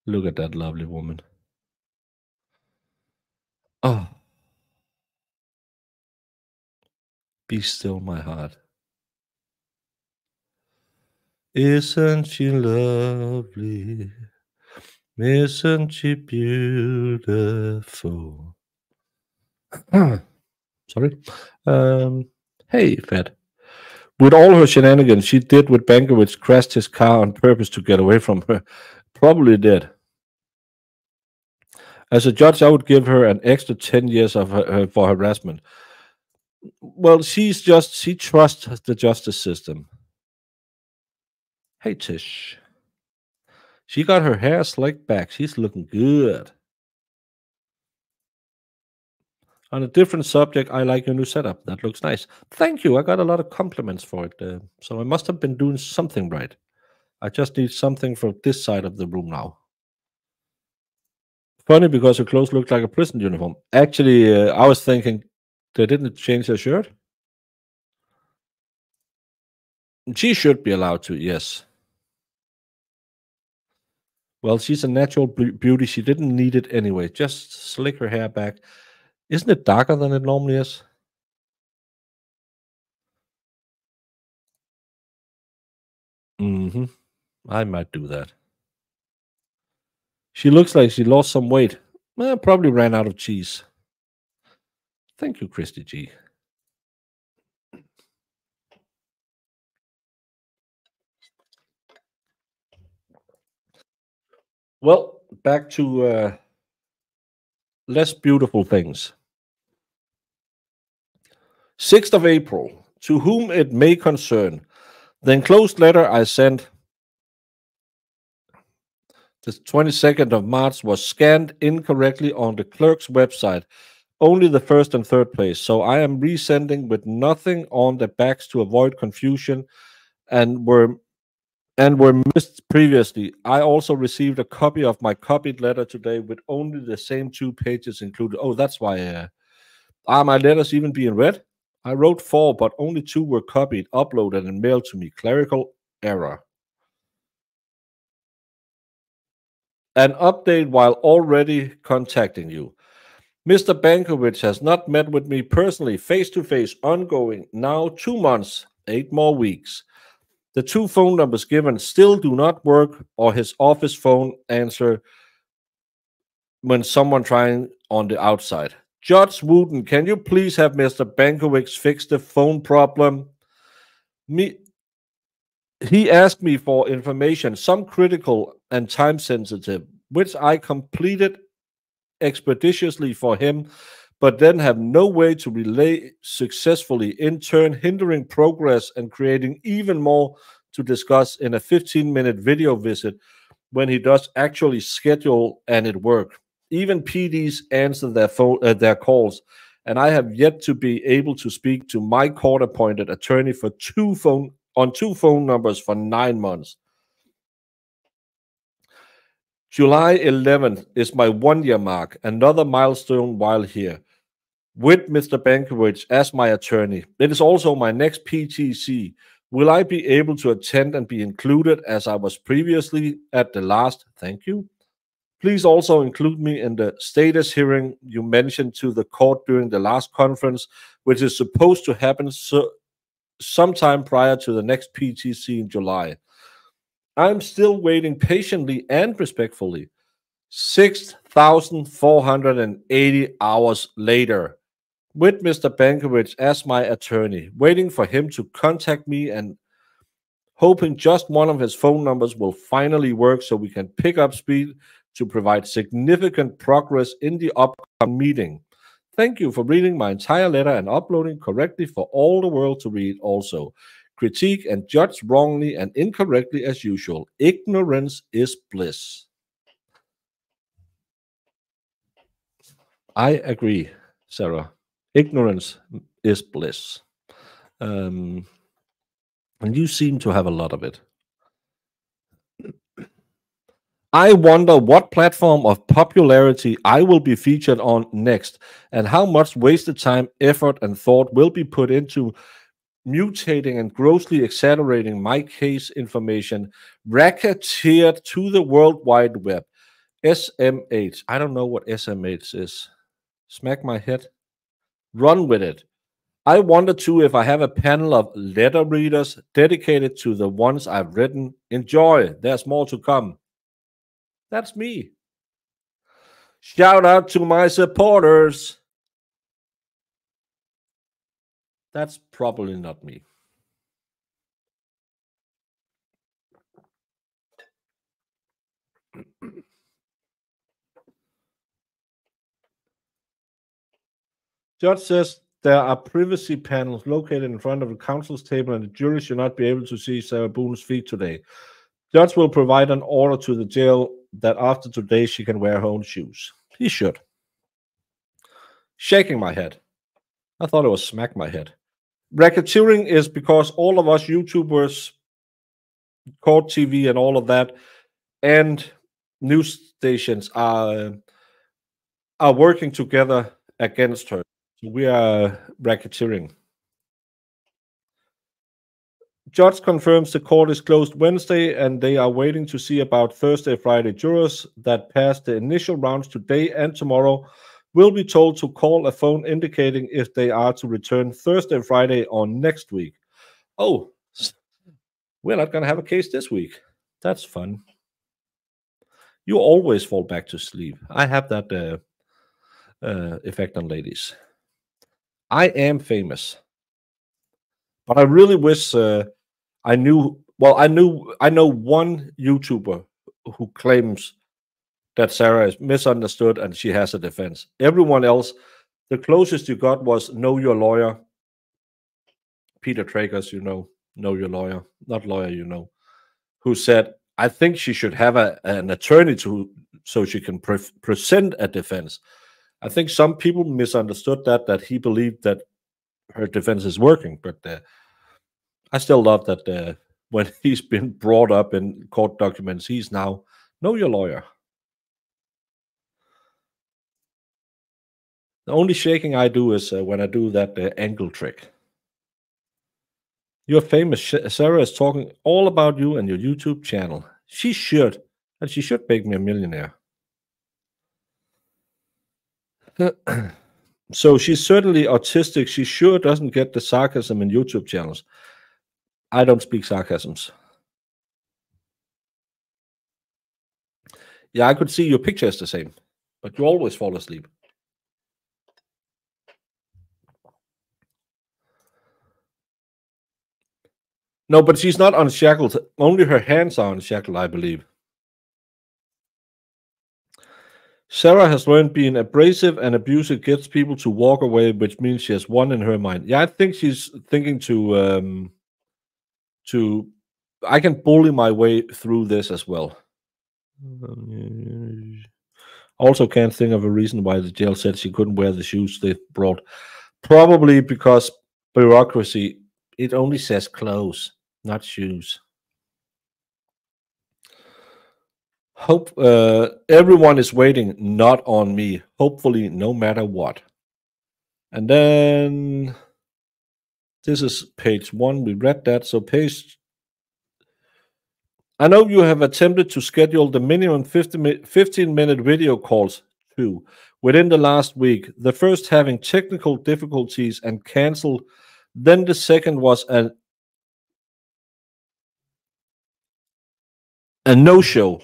look at that lovely woman. Oh, be still, my heart. Isn't she lovely? Isn't she beautiful? Sorry. Hey, Fed. With all her shenanigans she did with Bankowitz, crashed his car on purpose to get away from her. Probably did. As a judge, I would give her an extra 10 years of for harassment. Well, she trusts the justice system. Hey, Tish. She got her hair slicked back. She's looking good. On a different subject, I like your new setup. That looks nice. Thank you. I got a lot of compliments for it. So I must have been doing something right. I just need something from this side of the room now. Funny, because her clothes looked like a prison uniform. Actually, I was thinking they didn't change her shirt. She should be allowed to, yes. Well, she's a natural beauty. She didn't need it anyway. Just slick her hair back. Isn't it darker than it normally is? Mm-hmm. I might do that. She looks like she lost some weight. Probably ran out of cheese. Thank you, Christy G. Well, back to less beautiful things. 6th of April, to whom it may concern, the enclosed letter I sent the 22nd of March was scanned incorrectly on the clerk's website, only the first and third place. So I am resending with nothing on the backs to avoid confusion, and were missed previously. I also received a copy of my copied letter today with only the same 2 pages included. Oh, that's why. Are my letters even being read? I wrote 4, but only 2 were copied, uploaded, and mailed to me. Clerical error. An update while already contacting you. Mr. Bankowitz has not met with me personally, face-to-face, ongoing, now 2 months, 8 more weeks. The 2 phone numbers given still do not work, or his office phone answer when someone trying on the outside. Judge Wooten, can you please have Mr. Bankowitz fix the phone problem? He asked me for information, some critical and time-sensitive, which I completed expeditiously for him, but then have no way to relay successfully, in turn hindering progress and creating even more to discuss in a 15-minute video visit when he does actually schedule and it work. Even PDs answer their calls, and I have yet to be able to speak to my court-appointed attorney for 2 phone numbers for 9 months. July 11th is my 1-year mark, another milestone while here, with Mr. Bankowitz as my attorney. It is also my next PTC. Will I be able to attend and be included as I was previously at the last? Thank you. Please also include me in the status hearing you mentioned to the court during the last conference, which is supposed to happen sometime prior to the next PTC in July. I'm still waiting patiently and respectfully. 6,480 hours later, with Mr. Bankovich as my attorney, waiting for him to contact me and hoping just one of his phone numbers will finally work so we can pick up speed to provide significant progress in the upcoming meeting. Thank you for reading my entire letter and uploading correctly for all the world to read also. Critique and judge wrongly and incorrectly as usual. Ignorance is bliss. I agree, Sarah. Ignorance is bliss. And you seem to have a lot of it. I wonder what platform of popularity I will be featured on next, and how much wasted time, effort, and thought will be put into mutating and grossly exaggerating my case information, racketeered to the World Wide Web. SMH. I don't know what SMH is. Smack my head. Run with it. I wonder too if I have a panel of letter readers dedicated to the ones I've written. Enjoy. There's more to come. That's me. Shout out to my supporters. That's probably not me. Judge says there are privacy panels located in front of the counsel's table, and the jury should not be able to see Sarah Boone's feet today. Judge will provide an order to the jail that after today she can wear her own shoes. He should. Shaking my head. I thought it was smack my head. Racketeering is because all of us YouTubers, court TV and all of that, and news stations are working together against her. So we are racketeering. Judge confirms the court is closed Wednesday, and they are waiting to see about Thursday, Friday jurors that passed the initial rounds today and tomorrow will be told to call a phone indicating if they are to return Thursday, Friday, or next week. Oh, we're not going to have a case this week. That's fun. You always fall back to sleep. I have that effect on ladies. I am famous, but I really wish I knew. Well, I know one YouTuber who claims that Sarah is misunderstood and she has a defense. Everyone else, the closest you got was Know Your Lawyer. Peter Trakers, Know Your Lawyer, not lawyer, who said, I think she should have an attorney so she can present a defense. I think some people misunderstood that he believed that her defense is working, but I still love that when he's been brought up in court documents, he's now Know Your Lawyer. The only shaking I do is when I do that angle trick. You're famous. Sarah is talking all about you and your YouTube channel. She should, and she should make me a millionaire. So she's certainly autistic. She sure doesn't get the sarcasm in YouTube channels. I don't speak sarcasms. Yeah, I could see your picture is the same, but you always fall asleep. No, but she's not unshackled. Only her hands are unshackled, I believe. Sarah has learned being abrasive and abusive gets people to walk away, which means she has won in her mind. Yeah, I think she's thinking to I can bully my way through this as well. Also can't think of a reason why the jail said she couldn't wear the shoes they brought. Probably because bureaucracy, it only says clothes, not shoes. Hope everyone is waiting, not on me. Hopefully, no matter what. And then this is page 1. We read that. So page. I know you have attempted to schedule the minimum 15-minute video calls too within the last week. The first having technical difficulties and canceled. Then the second was a no-show.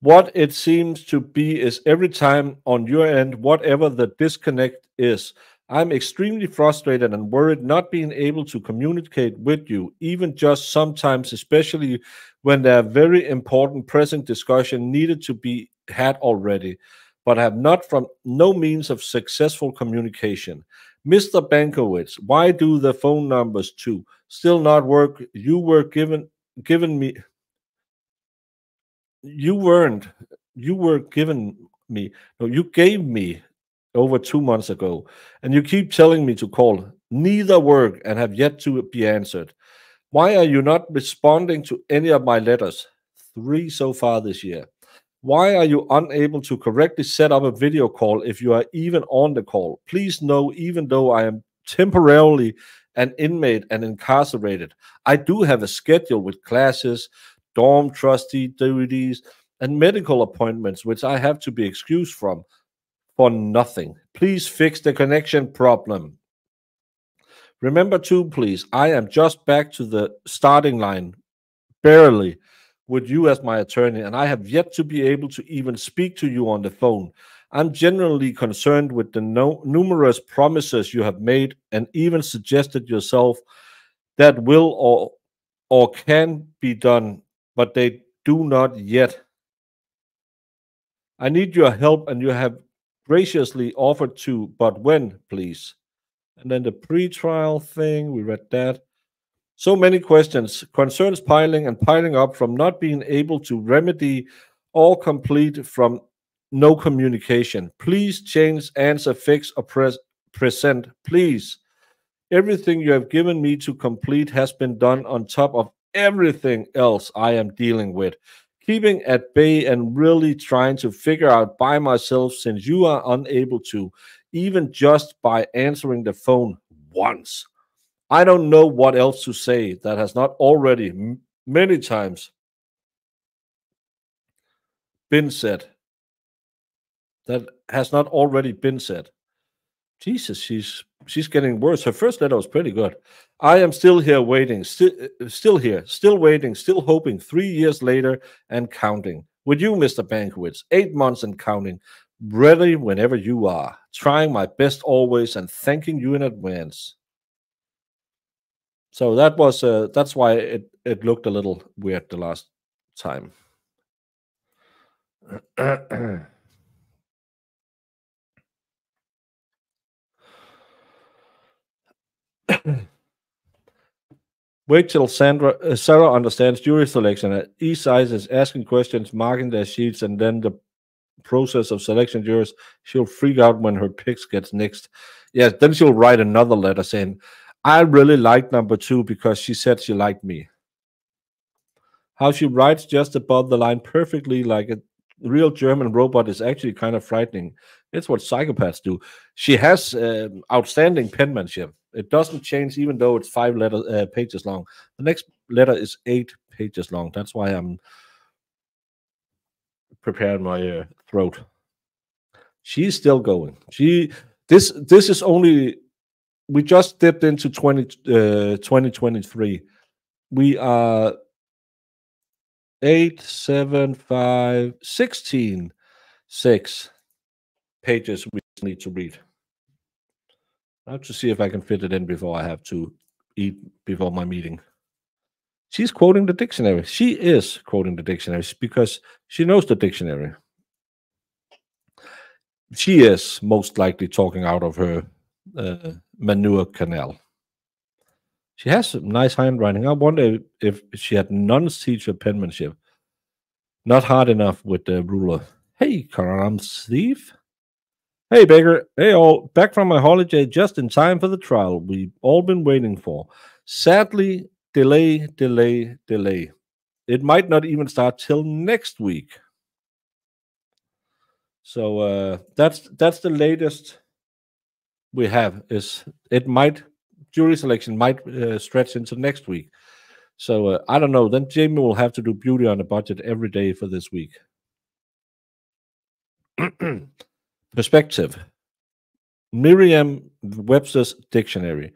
What it seems to be is every time on your end, whatever the disconnect is, I'm extremely frustrated and worried not being able to communicate with you, even just sometimes, especially when there are very important pressing discussion needed to be had already, but have not from no means of successful communication. Mr. Bankowitz, why do the phone numbers too still not work? Given me you weren't you were given me no you gave me over 2 months ago, and you keep telling me to call. Neither work and have yet to be answered. Why are you not responding to any of my letters? 3 so far this year. Why are you unable to correctly set up a video call if you are even on the call? Please know, even though I am temporarily an inmate and incarcerated, I do have a schedule with classes, dorm trustee duties, and medical appointments, which I have to be excused from for nothing. Please fix the connection problem. Remember, too, please, I am just back to the starting line, barely, with you as my attorney, and I have yet to be able to even speak to you on the phone. I'm genuinely concerned with the numerous promises you have made and even suggested yourself that will or can be done, but they do not yet. I need your help, and you have graciously offered to, but when, please? And then the pre-trial thing, we read that. So many questions, concerns piling and piling up from not being able to remedy or complete from no communication. Please change, answer, fix, or present, please. Everything you have given me to complete has been done on top of everything else I am dealing with. Keeping at bay and really trying to figure out by myself, since you are unable to, even just by answering the phone once. I don't know what else to say that has not already many times been said. That has not already been said. Jesus, she's getting worse. Her first letter was pretty good. I am still here waiting, still here, still waiting, still hoping. 3 years later and counting. With you, Mr. Bankowitz, 8 months and counting. Ready whenever you are. Trying my best always and thanking you in advance. So that was that's why it looked a little weird the last time. Wait till Sarah understands jury selection. Each side is asking questions, marking their sheets, and then the process of selection jurors. She'll freak out when her picks gets next. Yeah, then she'll write another letter saying, I really like number 2 because she said she liked me. How she writes just above the line perfectly like a real German robot is actually kind of frightening. It's what psychopaths do. She has outstanding penmanship. It doesn't change even though it's 5 pages long. The next letter is 8 pages long. That's why I'm preparing my throat. She's still going. This is only, we just dipped into 2023. We are 8, 7, 5, 16, 6 pages we need to read. I have to see if I can fit it in before I have to eat before my meeting. She's quoting the dictionary. She is quoting the dictionary because she knows the dictionary. She is most likely talking out of her manure canal. She has some nice handwriting. I wonder if she had nuns teach her penmanship. Not hard enough with the ruler. Hey, Karam Steve. Hey, Baker. Hey, all. Back from my holiday just in time for the trial we've all been waiting for. Sadly, delay. It might not even start till next week. So that's the latest we have. Is it might jury selection might stretch into next week. So I don't know. Then Jamie will have to do beauty on a budget every day for this week. Perspective. Merriam-Webster's dictionary.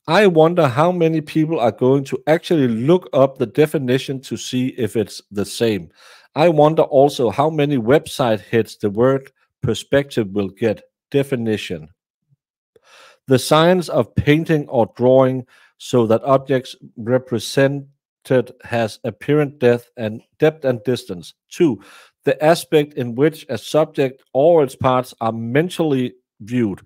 I wonder how many people are going to actually look up the definition to see if it's the same. I wonder also how many website hits the word perspective will get. Definition: the science of painting or drawing so that objects represented has apparent depth and distance. 2. The aspect in which a subject or its parts are mentally viewed,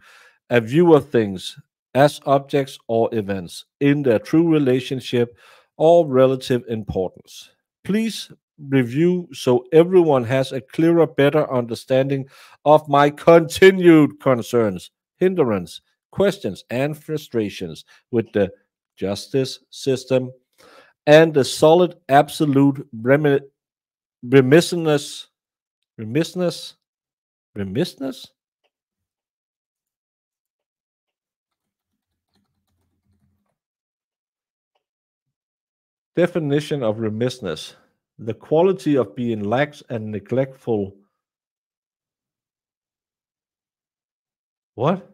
a view of things as objects or events in their true relationship or relative importance. Please review so everyone has a clearer, better understanding of my continued concerns, hindrance, questions, and frustrations with the justice system and the solid absolute remissness, remissness, remissness. Definition of remissness: the quality of being lax and neglectful. What?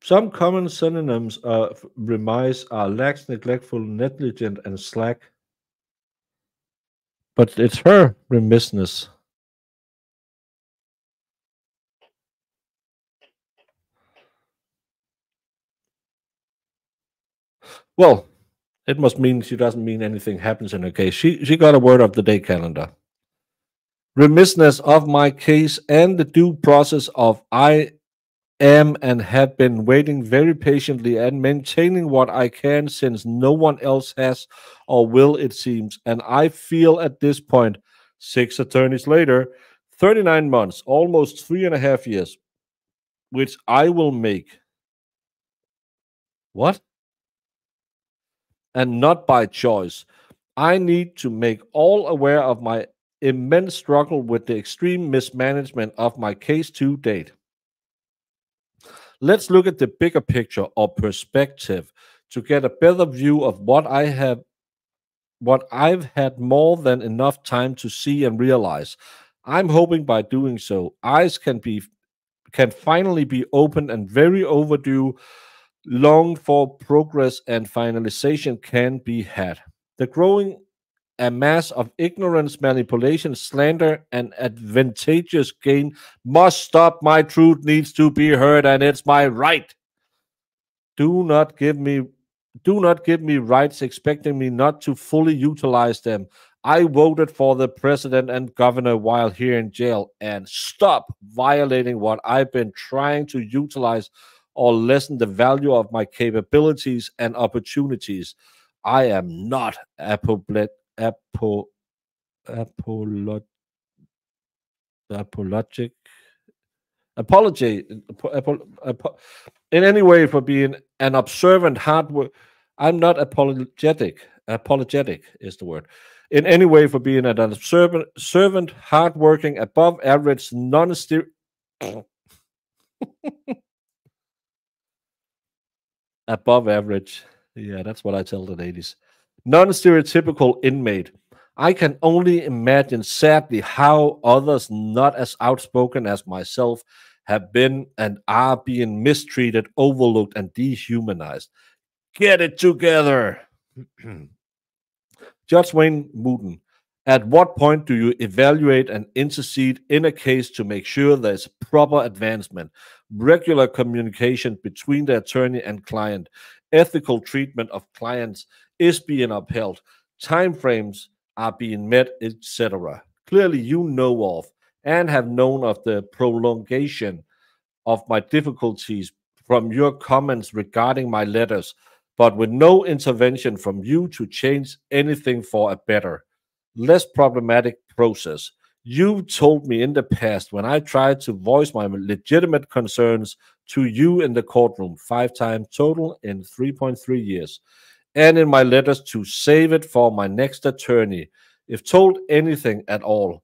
Some common synonyms of remiss are lax, neglectful, negligent, and slack. But it's her remissness. Well, it must mean she doesn't mean anything happens in her case. She got a word of the day calendar. Remissness of my case and the due process of I am and have been waiting very patiently and maintaining what I can since no one else has or will, it seems. And I feel at this point, 6 attorneys later, 39 months, almost 3.5 years, which I will make. What? And not by choice. I need to make all aware of my immense struggle with the extreme mismanagement of my case to date. Let's look at the bigger picture or perspective to get a better view of what I've had more than enough time to see and realize. I'm hoping by doing so, eyes can finally be opened and very overdue, long for progress and finalization can be had. The growing a mass of ignorance, manipulation, slander, and advantageous gain must stop. My truth needs to be heard, and it's my right. Do not give me rights expecting me not to fully utilize them. I voted for the president and governor while here in jail, and stop violating what I've been trying to utilize or lessen the value of my capabilities and opportunities. I am not apologetic apology in any way for being an observant hard work. I'm not apologetic. Apologetic is the word. In any way for being an observant, servant, hardworking, above average, above average. Yeah, that's what I tell the ladies. Non-stereotypical inmate. I can only imagine, sadly, how others not as outspoken as myself have been and are being mistreated, overlooked, and dehumanized. Get it together. Judge Wayne Wooten. At what point do you evaluate and intercede in a case to make sure there's proper advancement, regular communication between the attorney and client, ethical treatment of clients is being upheld, timeframes are being met, etc.? Clearly, you know of and have known of the prolongation of my difficulties from your comments regarding my letters, but with no intervention from you to change anything for a better, less problematic process. You told me in the past when I tried to voice my legitimate concerns to you in the courtroom 5 times total in 3.3 years, and in my letters to save it for my next attorney. If told anything at all,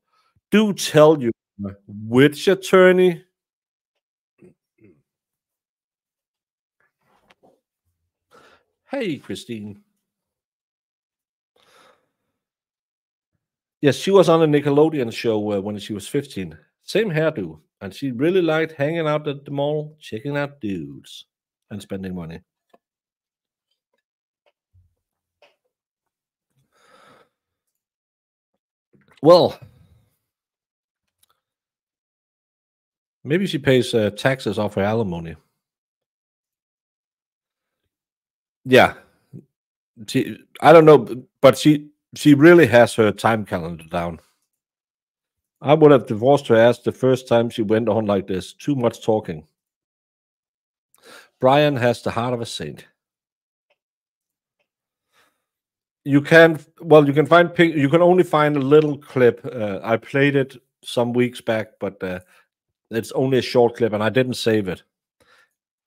do tell you which attorney. Hey, Christine. Yes, she was on a Nickelodeon show when she was 15. Same hairdo. And she really liked hanging out at the mall, checking out dudes, and spending money. Well, maybe she pays taxes off her alimony. Yeah, I don't know, but she really has her time calendar down. I would have divorced her ass the first time she went on like this. Too much talking. Brian has the heart of a saint. You can find you can only find a little clip. I played it some weeks back, but it's only a short clip, and I didn't save it.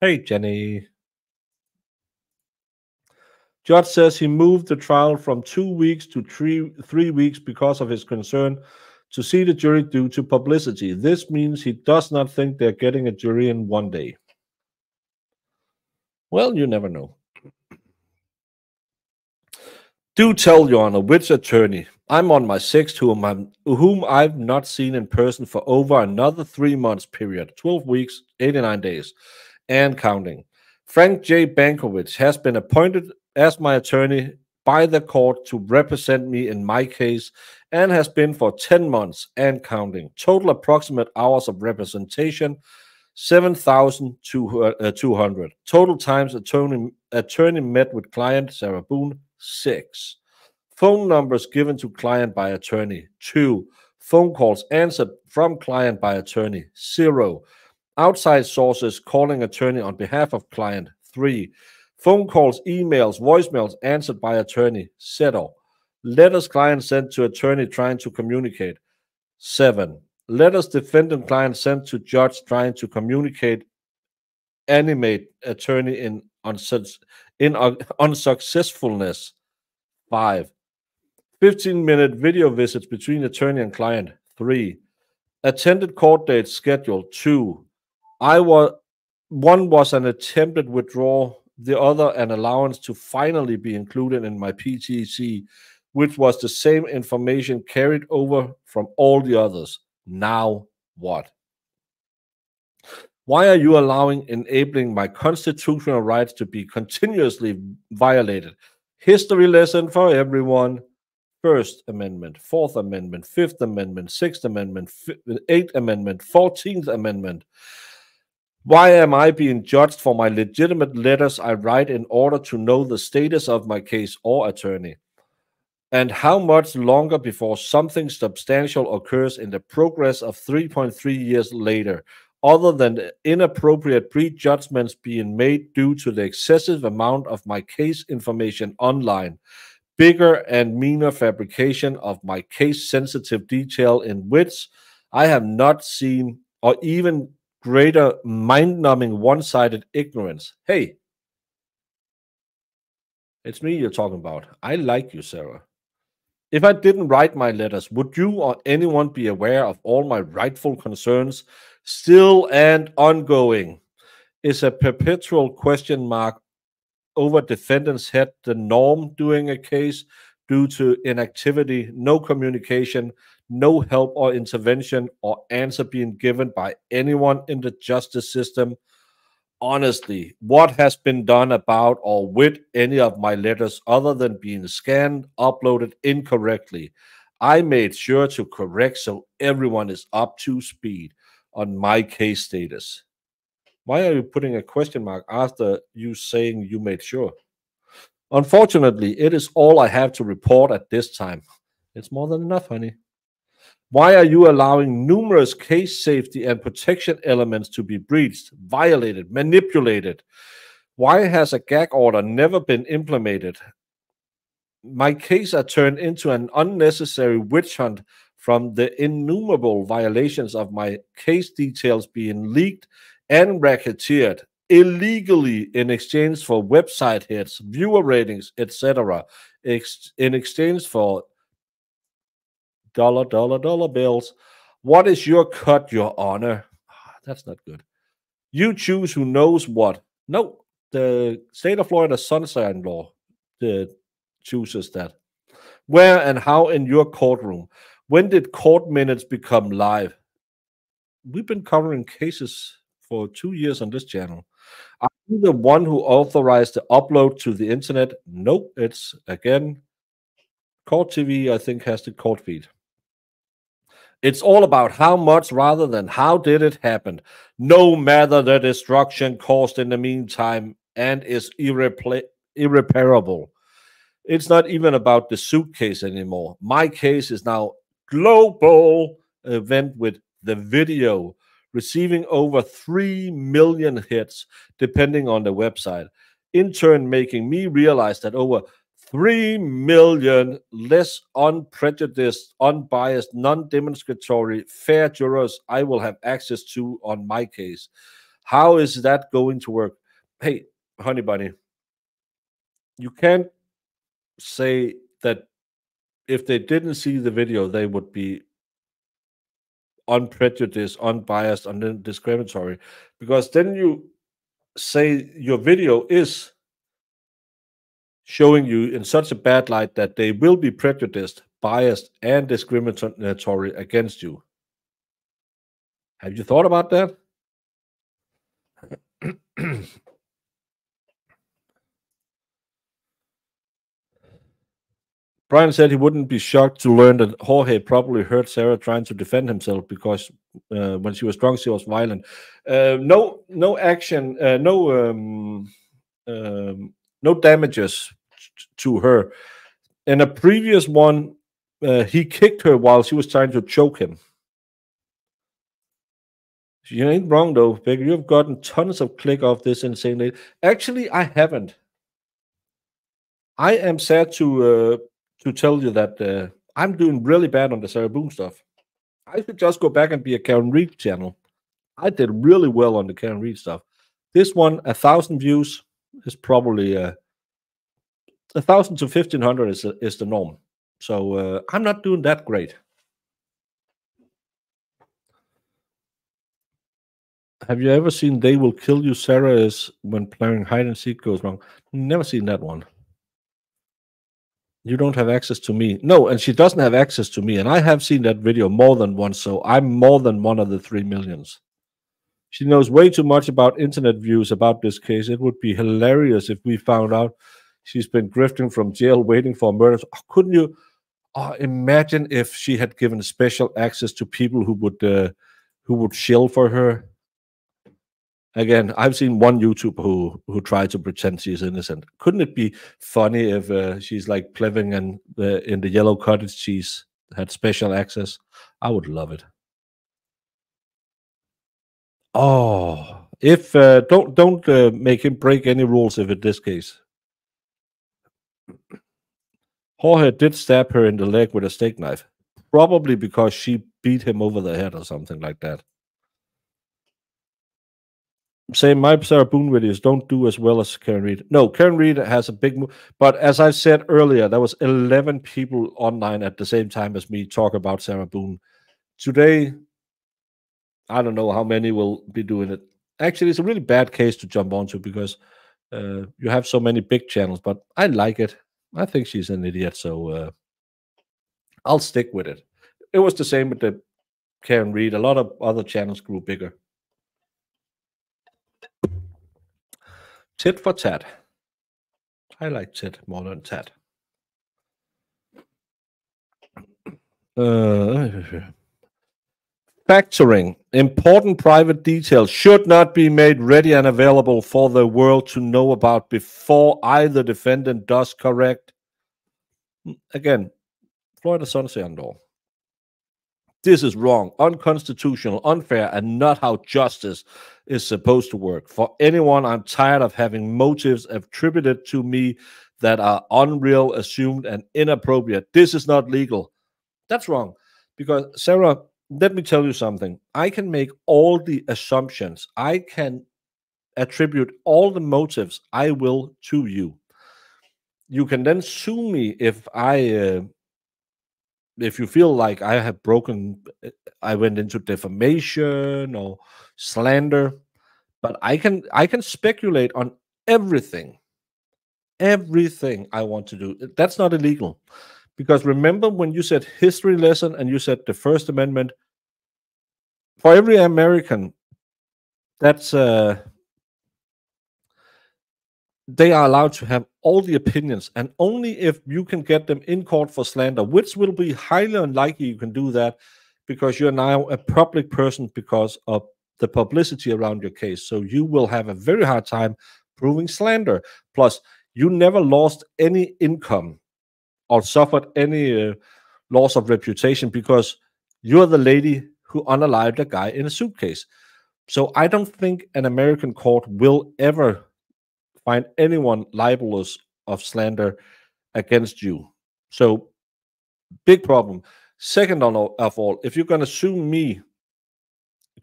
Hey, Jenny. Judge says he moved the trial from 2 weeks to 3 weeks because of his concern to see the jury due to publicity. This means he does not think they're getting a jury in 1 day. Well, you never know. Do tell, Your Honor, which attorney. I'm on my sixth, whom I've not seen in person for over another 3 months period, 12 weeks, 89 days, and counting. Frank J. Bankowitz has been appointed as my attorney by the court to represent me in my case and has been for 10 months and counting. Total approximate hours of representation, 7,200. Total times attorney met with client Sarah Boone, 6. Phone numbers given to client by attorney, 2. Phone calls answered from client by attorney, 0. Outside sources calling attorney on behalf of client, 3. Phone calls, emails, voicemails answered by attorney, 0. Letters client sent to attorney trying to communicate, 7. Letters defendant client sent to judge trying to communicate, animate attorney in unsuccessfulness, 5. 15-minute video visits between attorney and client, 3. Attended court dates scheduled, 2. One was an attempted withdrawal, the other an allowance to finally be included in my PTC, which was the same information carried over from all the others. Now what? Why are you enabling my constitutional rights to be continuously violated? History lesson for everyone. First Amendment, Fourth Amendment, Fifth Amendment, Sixth Amendment, Eighth Amendment, 14th Amendment. Why am I being judged for my legitimate letters I write in order to know the status of my case or attorney? And how much longer before something substantial occurs in the progress of 3.3 years later, other than inappropriate prejudgments being made due to the excessive amount of my case information online, bigger and meaner fabrication of my case-sensitive detail in which I have not seen, or even greater mind-numbing one-sided ignorance. Hey, it's me you're talking about. I like you, Sarah. If I didn't write my letters, would you or anyone be aware of all my rightful concerns, still and ongoing? Is a perpetual question mark over defendant's head the norm during a case due to inactivity, no communication, no help or intervention or answer being given by anyone in the justice system? Honestly, what has been done about or with any of my letters other than being scanned, uploaded incorrectly? I made sure to correct so everyone is up to speed on my case status. Why are you putting a question mark after you saying you made sure? Unfortunately, it is all I have to report at this time. It's more than enough, honey. Why are you allowing numerous case safety and protection elements to be breached, violated, manipulated? Why has a gag order never been implemented? My case are turned into an unnecessary witch hunt from the innumerable violations of my case details being leaked and racketeered illegally in exchange for website hits, viewer ratings, etc., in exchange for dollar bills. What is your cut, Your Honor? That's not good. You choose who knows what. No, the state of Florida sunshine law chooses that. Where and how in your courtroom? When did court minutes become live? We've been covering cases for 2 years on this channel. Are you the one who authorized the upload to the internet? Nope, it's again Court TV, I think, has the court feed. It's all about how much rather than how did it happen. No matter the destruction caused in the meantime and is irreparable. It's not even about the suitcase anymore. My case is now global event with the video receiving over 3 million hits, depending on the website. In turn, making me realize that over 3 million less unprejudiced, unbiased, non-demonstratory, fair jurors I will have access to on my case. How is that going to work? Hey, honey bunny, you can't say that if they didn't see the video, they would be unprejudiced, unbiased, undiscriminatory, because then you say your video is showing you in such a bad light that they will be prejudiced, biased, and discriminatory against you. Have you thought about that? Brian said he wouldn't be shocked to learn that Jorge probably heard Sarah trying to defend himself because when she was drunk, she was violent. No action, no damages to her. In a previous one, he kicked her while she was trying to choke him. You ain't wrong though, Becky. You've gotten tons of click off this insane lady. Actually, I haven't. I am sad to tell you that I'm doing really bad on the Sarah Boone stuff. I should just go back and be a Karen Reed channel. I did really well on the Karen Reed stuff. This one, 1,000 views is probably 1,000 to 1,500 is the norm. So I'm not doing that great. Have you ever seen They Will Kill You, Sarah, is when playing hide and seek goes wrong? Never seen that one. You don't have access to me. No, and she doesn't have access to me. And I have seen that video more than once, so I'm more than one of the 3 millions. She knows way too much about internet views about this case. It would be hilarious if we found out she's been grifting from jail waiting for murders. Oh, couldn't you imagine if she had given special access to people who would shill for her? Again, I've seen one YouTuber who tried to pretend she's innocent. Couldn't it be funny if she's like living in the yellow cottage cheese had special access? I would love it. Oh, if don't make him break any rules if it's this case. Jorge did stab her in the leg with a steak knife, probably because she beat him over the head or something like that. Say my Sarah Boone videos don't do as well as Karen Reed. No, Karen Reed has a big move. But as I said earlier, there was 11 people online at the same time as me talk about Sarah Boone. Today, I don't know how many will be doing it. Actually, it's a really bad case to jump onto because you have so many big channels, but I like it. I think she's an idiot, so I'll stick with it. It was the same with the Karen Reed. A lot of other channels grew bigger. Tit for tat. I like tit more than tat. Factoring. Important private details should not be made ready and available for the world to know about before either defendant does correct. Again, Florida Sunset Andor. This is wrong, unconstitutional, unfair, and not how justice is supposed to work. For anyone, I'm tired of having motives attributed to me that are unreal, assumed, and inappropriate. This is not legal. That's wrong. Because, Sarah, let me tell you something. I can make all the assumptions. I can attribute all the motives I will to you. You can then sue me if you feel like I have I went into defamation or slander, but I can speculate on everything I want to do. That's not illegal, because remember when you said history lesson and you said the First Amendment, for every American, that's they are allowed to have all the opinions, and only if you can get them in court for slander, which will be highly unlikely you can do that, because you're now a public person because of the publicity around your case. So you will have a very hard time proving slander. Plus, you never lost any income or suffered any loss of reputation because you're the lady who unalived a guy in a suitcase. So I don't think an American court will ever find anyone libelous of slander against you. So big problem. Second of all, if you're going to sue me,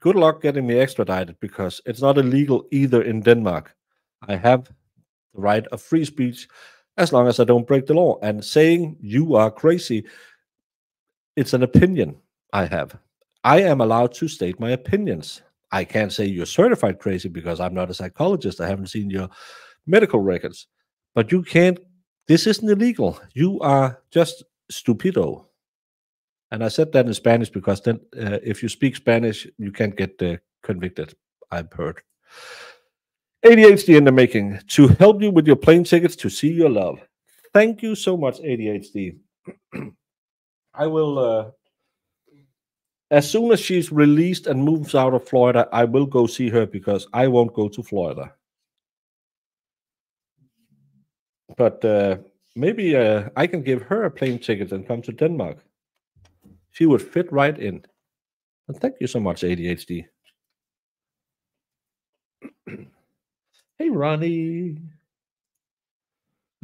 good luck getting me extradited because it's not illegal either in Denmark. I have the right of free speech as long as I don't break the law. And saying you are crazy, it's an opinion I have. I am allowed to state my opinions. I can't say you're certified crazy because I'm not a psychologist. I haven't seen your medical records. But you can't, this isn't illegal. You are just stupido. And I said that in Spanish because then if you speak Spanish, you can't get convicted, I've heard. ADHD in the making, to help you with your plane tickets to see your love. Thank you so much, ADHD. I will, as soon as she's released and moves out of Florida, I will go see her because I won't go to Florida. But maybe I can give her a plane ticket and come to Denmark. She would fit right in. And thank you so much, ADHD. Hey, Ronnie.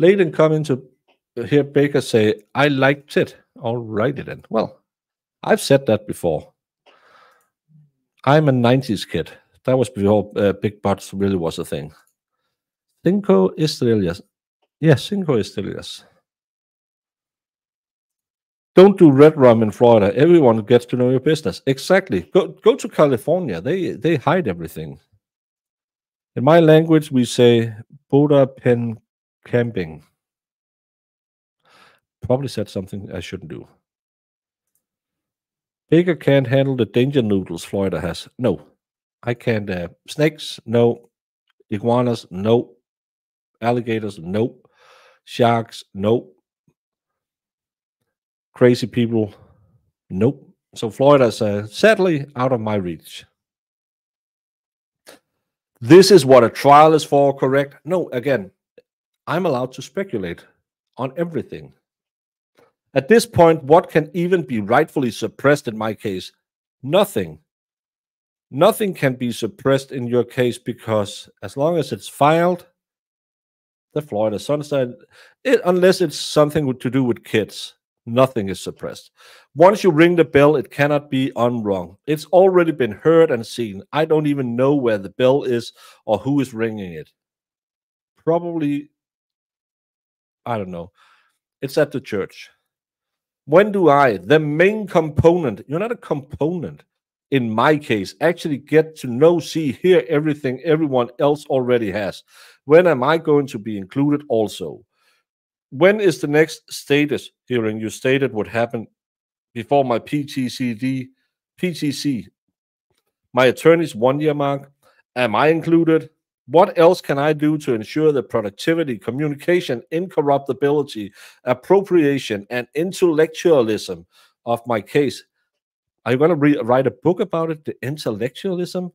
Layden coming to hear Baker say, I liked it. All righty then. Well, I've said that before. I'm a 90s kid. That was before Big Butts really was a thing. Cinco estrellas. Yes, Cinco estrellas. Don't do red rum in Florida. Everyone gets to know your business. Exactly. Go to California. They hide everything. In my language, we say Boda Pen Camping. Probably said something I shouldn't do. Baker can't handle the danger noodles Florida has. No. I can't. Snakes? No. Iguanas? No. Alligators? No. Sharks? No. Crazy people? Nope. So Florida's sadly out of my reach. This is what a trial is for, correct? No, again, I'm allowed to speculate on everything. At this point, what can even be rightfully suppressed in my case? Nothing. Nothing can be suppressed in your case because as long as it's filed, the Florida Sunshine, unless it's something to do with kids, nothing is suppressed. Once you ring the bell, it cannot be unrung. It's already been heard and seen. I don't even know where the bell is or who is ringing it. Probably, I don't know. It's at the church. When do I, the main component, you're not a component, in my case, actually get to know, see, hear everything everyone else already has? When am I going to be included also? When is the next status hearing? You stated would happen before my PTC, my attorney's 1 year mark. Am I included? What else can I do to ensure the productivity, communication, incorruptibility, appropriation, and intellectualism of my case? Are you going to write a book about it, the intellectualism?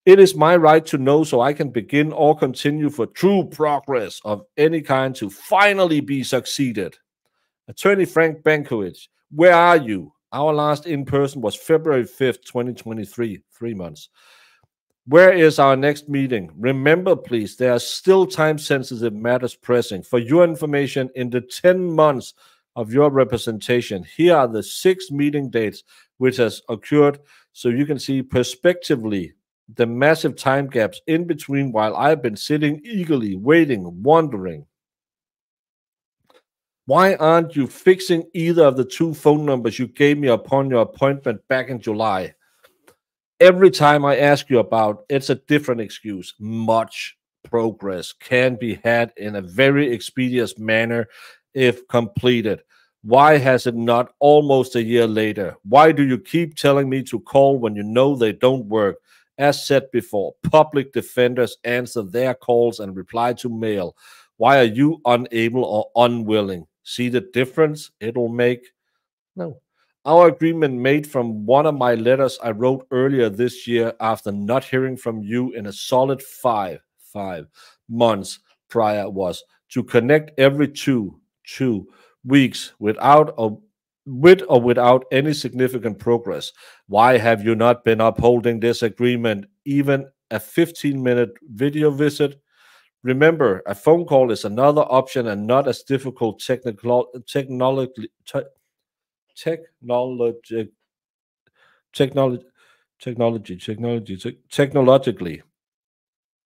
It is my right to know so I can begin or continue for true progress of any kind to finally be succeeded. Attorney Frank Bankowitz, where are you? Our last in-person was February 5th, 2023, 3 months. Where is our next meeting? Remember, please, there are still time-sensitive matters pressing. For your information, in the 10 months of your representation, here are the 6 meeting dates which has occurred, so you can see prospectively the massive time gaps in between while I've been sitting eagerly, waiting, wondering. Why aren't you fixing either of the 2 phone numbers you gave me upon your appointment back in July? Every time I ask you about, it's a different excuse. Much progress can be had in a very expeditious manner if completed. Why has it not almost a year later? Why do you keep telling me to call when you know they don't work? As said before, public defenders answer their calls and reply to mail. Why are you unable or unwilling? See the difference it'll make? No. Our agreement made from one of my letters I wrote earlier this year after not hearing from you in a solid five months prior was to connect every two weeks with or without any significant progress. Why have you not been upholding this agreement, even a 15-minute video visit? Remember, a phone call is another option and not as difficult technologically.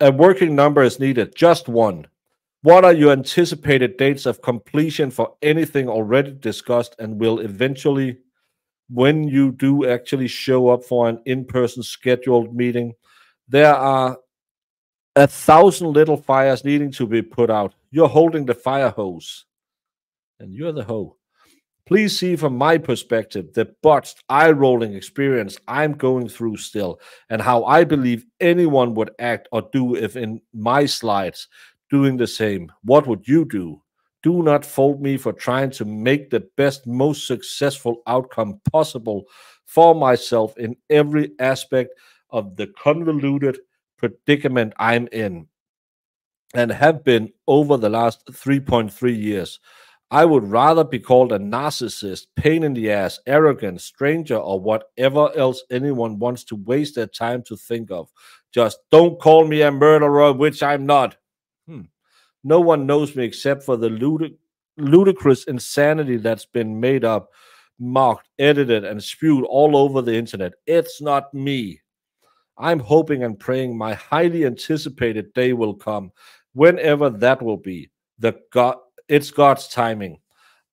A working number is needed, just one. What are your anticipated dates of completion for anything already discussed and will eventually, when you do actually show up for an in-person scheduled meeting? There are 1,000 little fires needing to be put out. You're holding the fire hose, and you're the hoe. Please see from my perspective the botched eye-rolling experience I'm going through still, and how I believe anyone would act or do if in my slides doing the same. What would you do? Do not fault me for trying to make the best, most successful outcome possible for myself in every aspect of the convoluted predicament I'm in and have been over the last 3.3 years. I would rather be called a narcissist, pain in the ass, arrogant, stranger, or whatever else anyone wants to waste their time to think of. Just don't call me a murderer, which I'm not. No one knows me except for the ludicrous insanity that's been made up, mocked, edited, and spewed all over the internet. It's not me. I'm hoping and praying my highly anticipated day will come, whenever that will be. It's God's timing.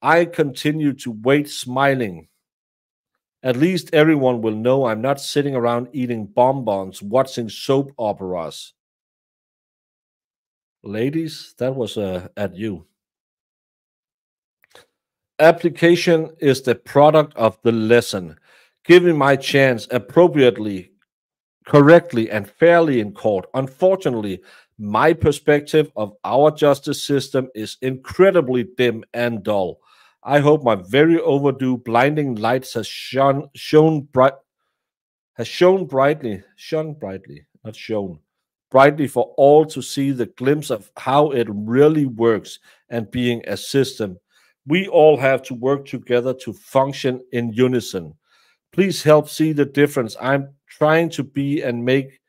I continue to wait smiling. At least everyone will know I'm not sitting around eating bonbons, watching soap operas. Ladies, that was at you. Application is the product of the lesson. Giving my chance appropriately, correctly, and fairly in court. Unfortunately, my perspective of our justice system is incredibly dim and dull. I hope my very overdue blinding lights has shone brightly for all to see the glimpse of how it really works and being a system. We all have to work together to function in unison. Please help see the difference I'm trying to be and make.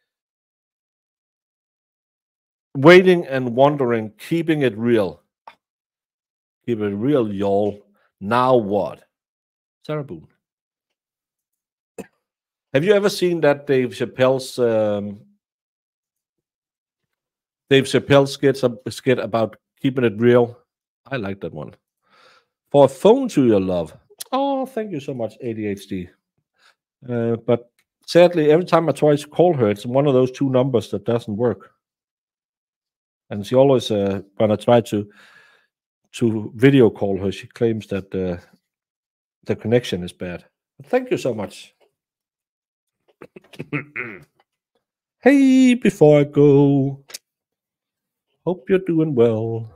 Waiting and wondering, keeping it real. Keep it real, y'all. Now what? Sarah Boone. Have you ever seen that Dave Chappelle's skit about keeping it real? I like that one. For a phone to your love. Oh, thank you so much, ADHD. But sadly, every time I try to call her, it's one of those two numbers that doesn't work. And she always, when I try to video call her, she claims that the connection is bad. Thank you so much. Hey, before I go, hope you're doing well.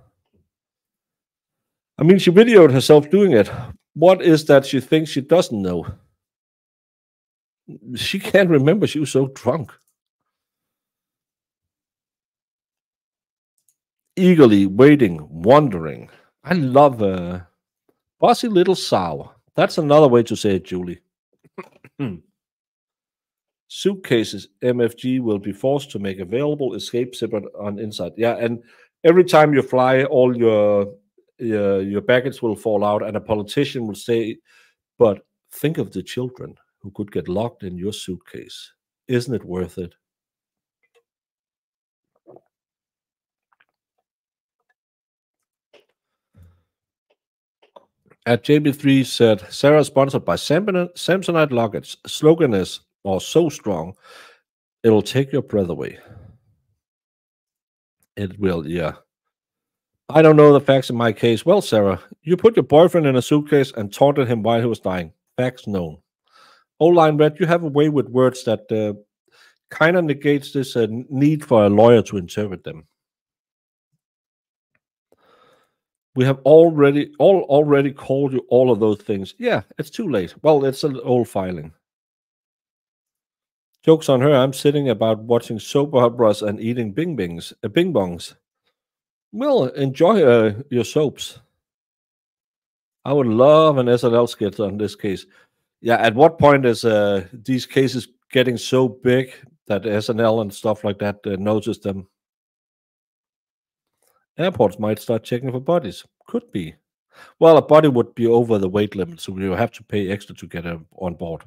I mean, she videoed herself doing it. What is that she thinks she doesn't know? She can't remember. She was so drunk. Eagerly waiting, wondering. I love bossy little sow. That's another way to say it, Julie. Suitcases MFG will be forced to make available escape zipper on inside. Yeah, and every time you fly, all your baggage will fall out, and a politician will say, "But think of the children who could get locked in your suitcase. Isn't it worth it?" At JB3 said, Sarah sponsored by Samsonite Luggage. Slogan is, or so strong, it'll take your breath away. It will, yeah. I don't know the facts in my case. Well, Sarah, you put your boyfriend in a suitcase and taunted him while he was dying. Facts known. O-line Red, you have a way with words that kind of negates this need for a lawyer to interpret them. We have already called you all of those things. Yeah, it's too late. Well, it's an old filing. Joke's on her. I'm sitting about watching soap operas and eating bing bongs. Well, enjoy your soaps. I would love an SNL skit on this case. Yeah, at what point is these cases getting so big that SNL and stuff like that notice them? Airports might start checking for bodies. Could be. Well, a body would be over the weight limit, so you have to pay extra to get on board.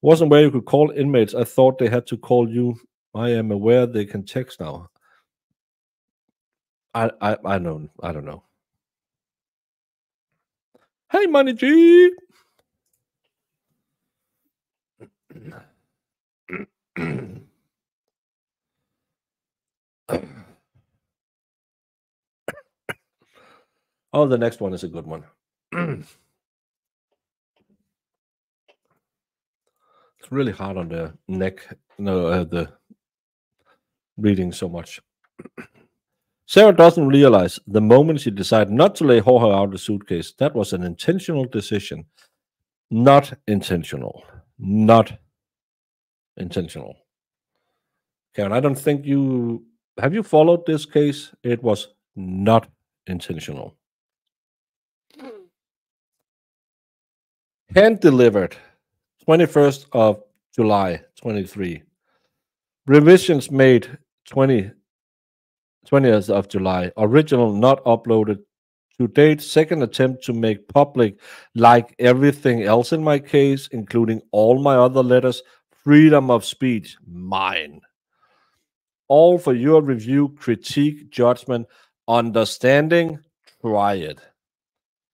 Wasn't where you could call inmates. I thought they had to call you. I am aware they can text now. I don't know. Hey, Money G. Oh, the next one is a good one. It's really hard on the neck. No, the reading so much. Sarah doesn't realize the moment she decided not to lay Jorge out of the suitcase, that was an intentional decision. Not intentional. Not intentional. Karen, I don't think you have you followed this case. It was not intentional. Hand delivered 21st of July 23. Revisions made 20th of July. Original not uploaded to date. Second attempt to make public, like everything else in my case, including all my other letters, freedom of speech, mine. All for your review, critique, judgment, understanding, try it.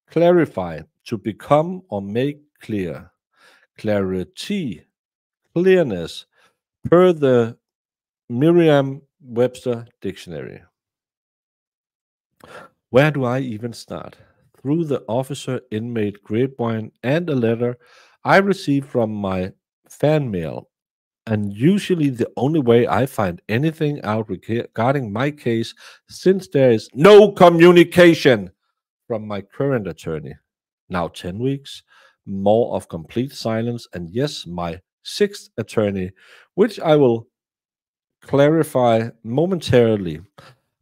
Clarify, to become or make clear. Clarity, clearness, per the Merriam-Webster dictionary. Where do I even start? Through the officer inmate grapevine and a letter I received from my fan mail, and usually the only way I find anything out regarding my case, since there is no communication from my current attorney. Now 10 weeks, more of complete silence, and yes, my sixth attorney, which I will clarify momentarily.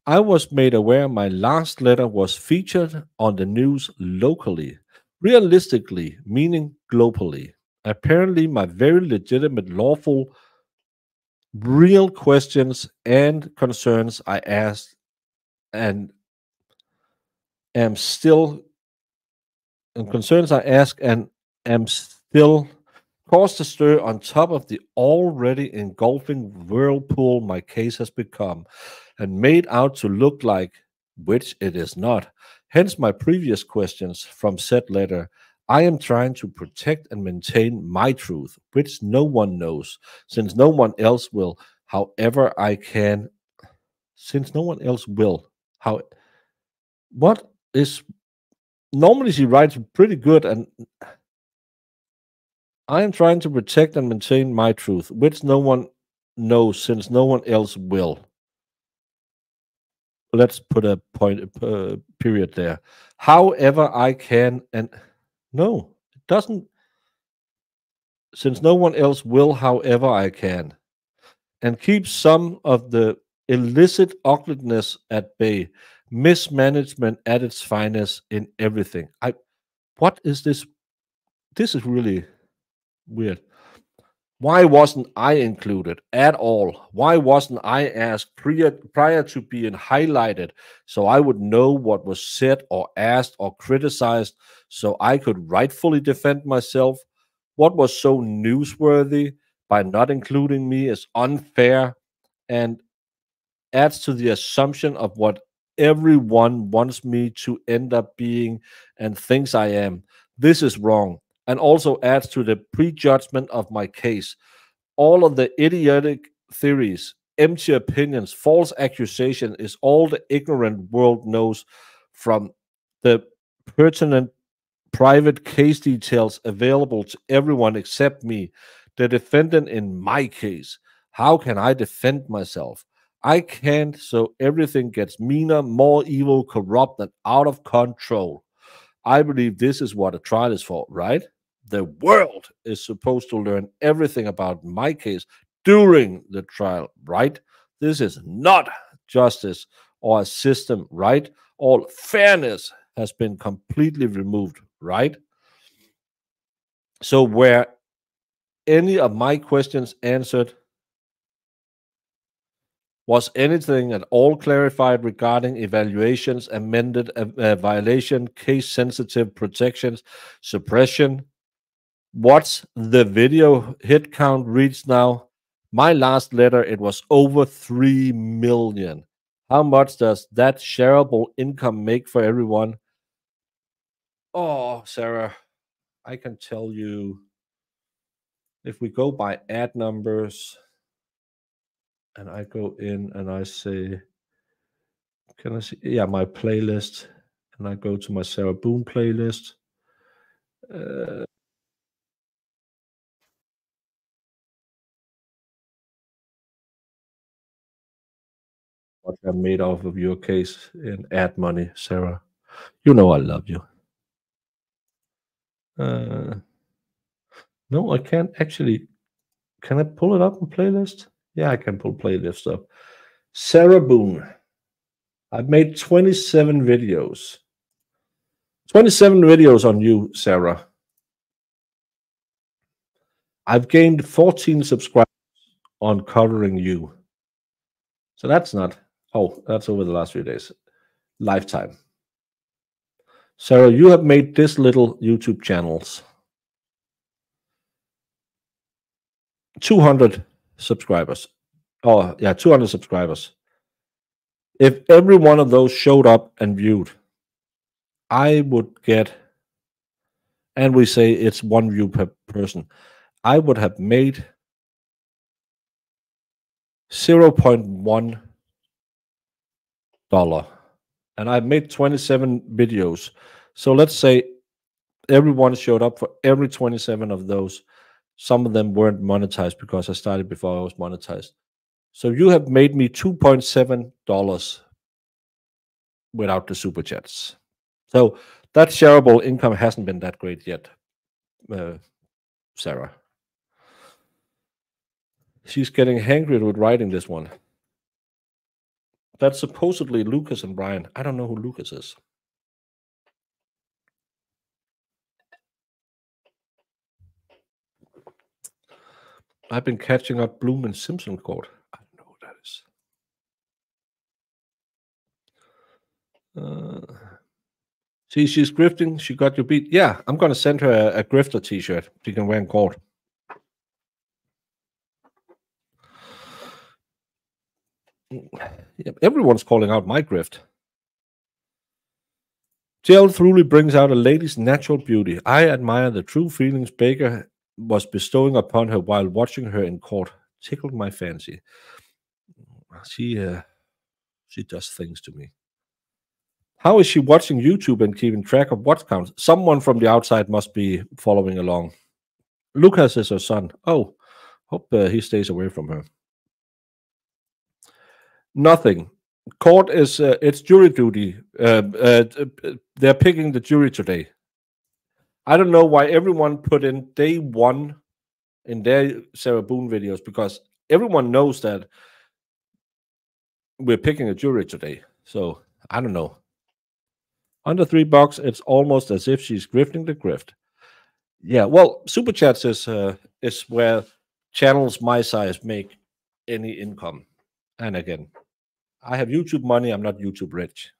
I was made aware my last letter was featured on the news locally, realistically, meaning globally. Apparently, my very legitimate, lawful, real questions and concerns I asked and am still and concerns I ask and am still caused to stir on top of the already engulfing whirlpool my case has become and made out to look like, which it is not. Hence my previous questions from said letter. I am trying to protect and maintain my truth, which no one knows, since no one else will, however I can, since no one else will. How, what is, normally she writes pretty good, and I am trying to protect and maintain my truth, which no one knows, since no one else will. Let's put a period there. However I can, and no, it doesn't, since no one else will, however I can, and keep some of the illicit ugliness at bay, mismanagement at its finest in everything. What is this? This is really weird. Why wasn't I included at all? Why wasn't I asked prior to being highlighted so I would know what was said or asked or criticized so I could rightfully defend myself? What was so newsworthy by not including me is unfair and adds to the assumption of what everyone wants me to end up being and thinks I am. This is wrong, and also adds to the prejudgment of my case. All of the idiotic theories, empty opinions, false accusation is all the ignorant world knows, from the pertinent private case details available to everyone except me, the defendant in my case. How can I defend myself? I can't, so everything gets meaner, more evil, corrupt, and out of control. I believe this is what a trial is for, right? The world is supposed to learn everything about my case during the trial, right? This is not justice or a system, right? All fairness has been completely removed, right? So, were any of my questions answered? Was anything at all clarified regarding evaluations, amended violation, case sensitive protections, suppression? What's the video hit count reached now? My last letter, it was over 3 million. How much does that shareable income make for everyone? Oh, Sarah, I can tell you if we go by ad numbers and I go in and I say, can I see? Yeah, my playlist. And I go to my Sarah Boone playlist. What I made off of your case in ad money, Sarah. You know I love you. No, I can't actually. Can I pull it up in playlist? Yeah, I can pull playlist up. Sarah Boone. I've made 27 videos. 27 videos on you, Sarah. I've gained 14 subscribers on covering you. So that's not. Oh, that's over the last few days. Lifetime. Sarah, you have made this little YouTube channels 200 subscribers. Oh, yeah, 200 subscribers. If every one of those showed up and viewed, I would get, and we say it's 1 view per person, I would have made 0.1 dollar. And I made 27 videos. So let's say everyone showed up for every 27 of those. Some of them weren't monetized because I started before I was monetized. So you have made me $2.7 without the super chats. So that shareable income hasn't been that great yet, Sarah. She's getting hangry with writing this one. That's supposedly Lucas and Brian. I don't know who Lucas is. I've been catching up Bloom and Simpson Court. I don't know who that is. See, she's grifting. She got you beat. Yeah, I'm going to send her a grifter t-shirt she can wear in court. Yeah, everyone's calling out my grift. Jill truly brings out a lady's natural beauty. I admire the true feelings Baker was bestowing upon her while watching her in court. Tickled my fancy. She does things to me. How is she watching YouTube and keeping track of watch counts? Someone from the outside must be following along. Lucas is her son. Oh, hope he stays away from her. Nothing. Court is it's jury duty. They're picking the jury today. I don't know why everyone put in day 1 in their Sarah Boone videos, because everyone knows that we're picking a jury today. So I don't know. Under $3, it's almost as if she's grifting the grift. Yeah, well, super chats is where channels my size make any income. And again, I have YouTube money. I'm not YouTube rich.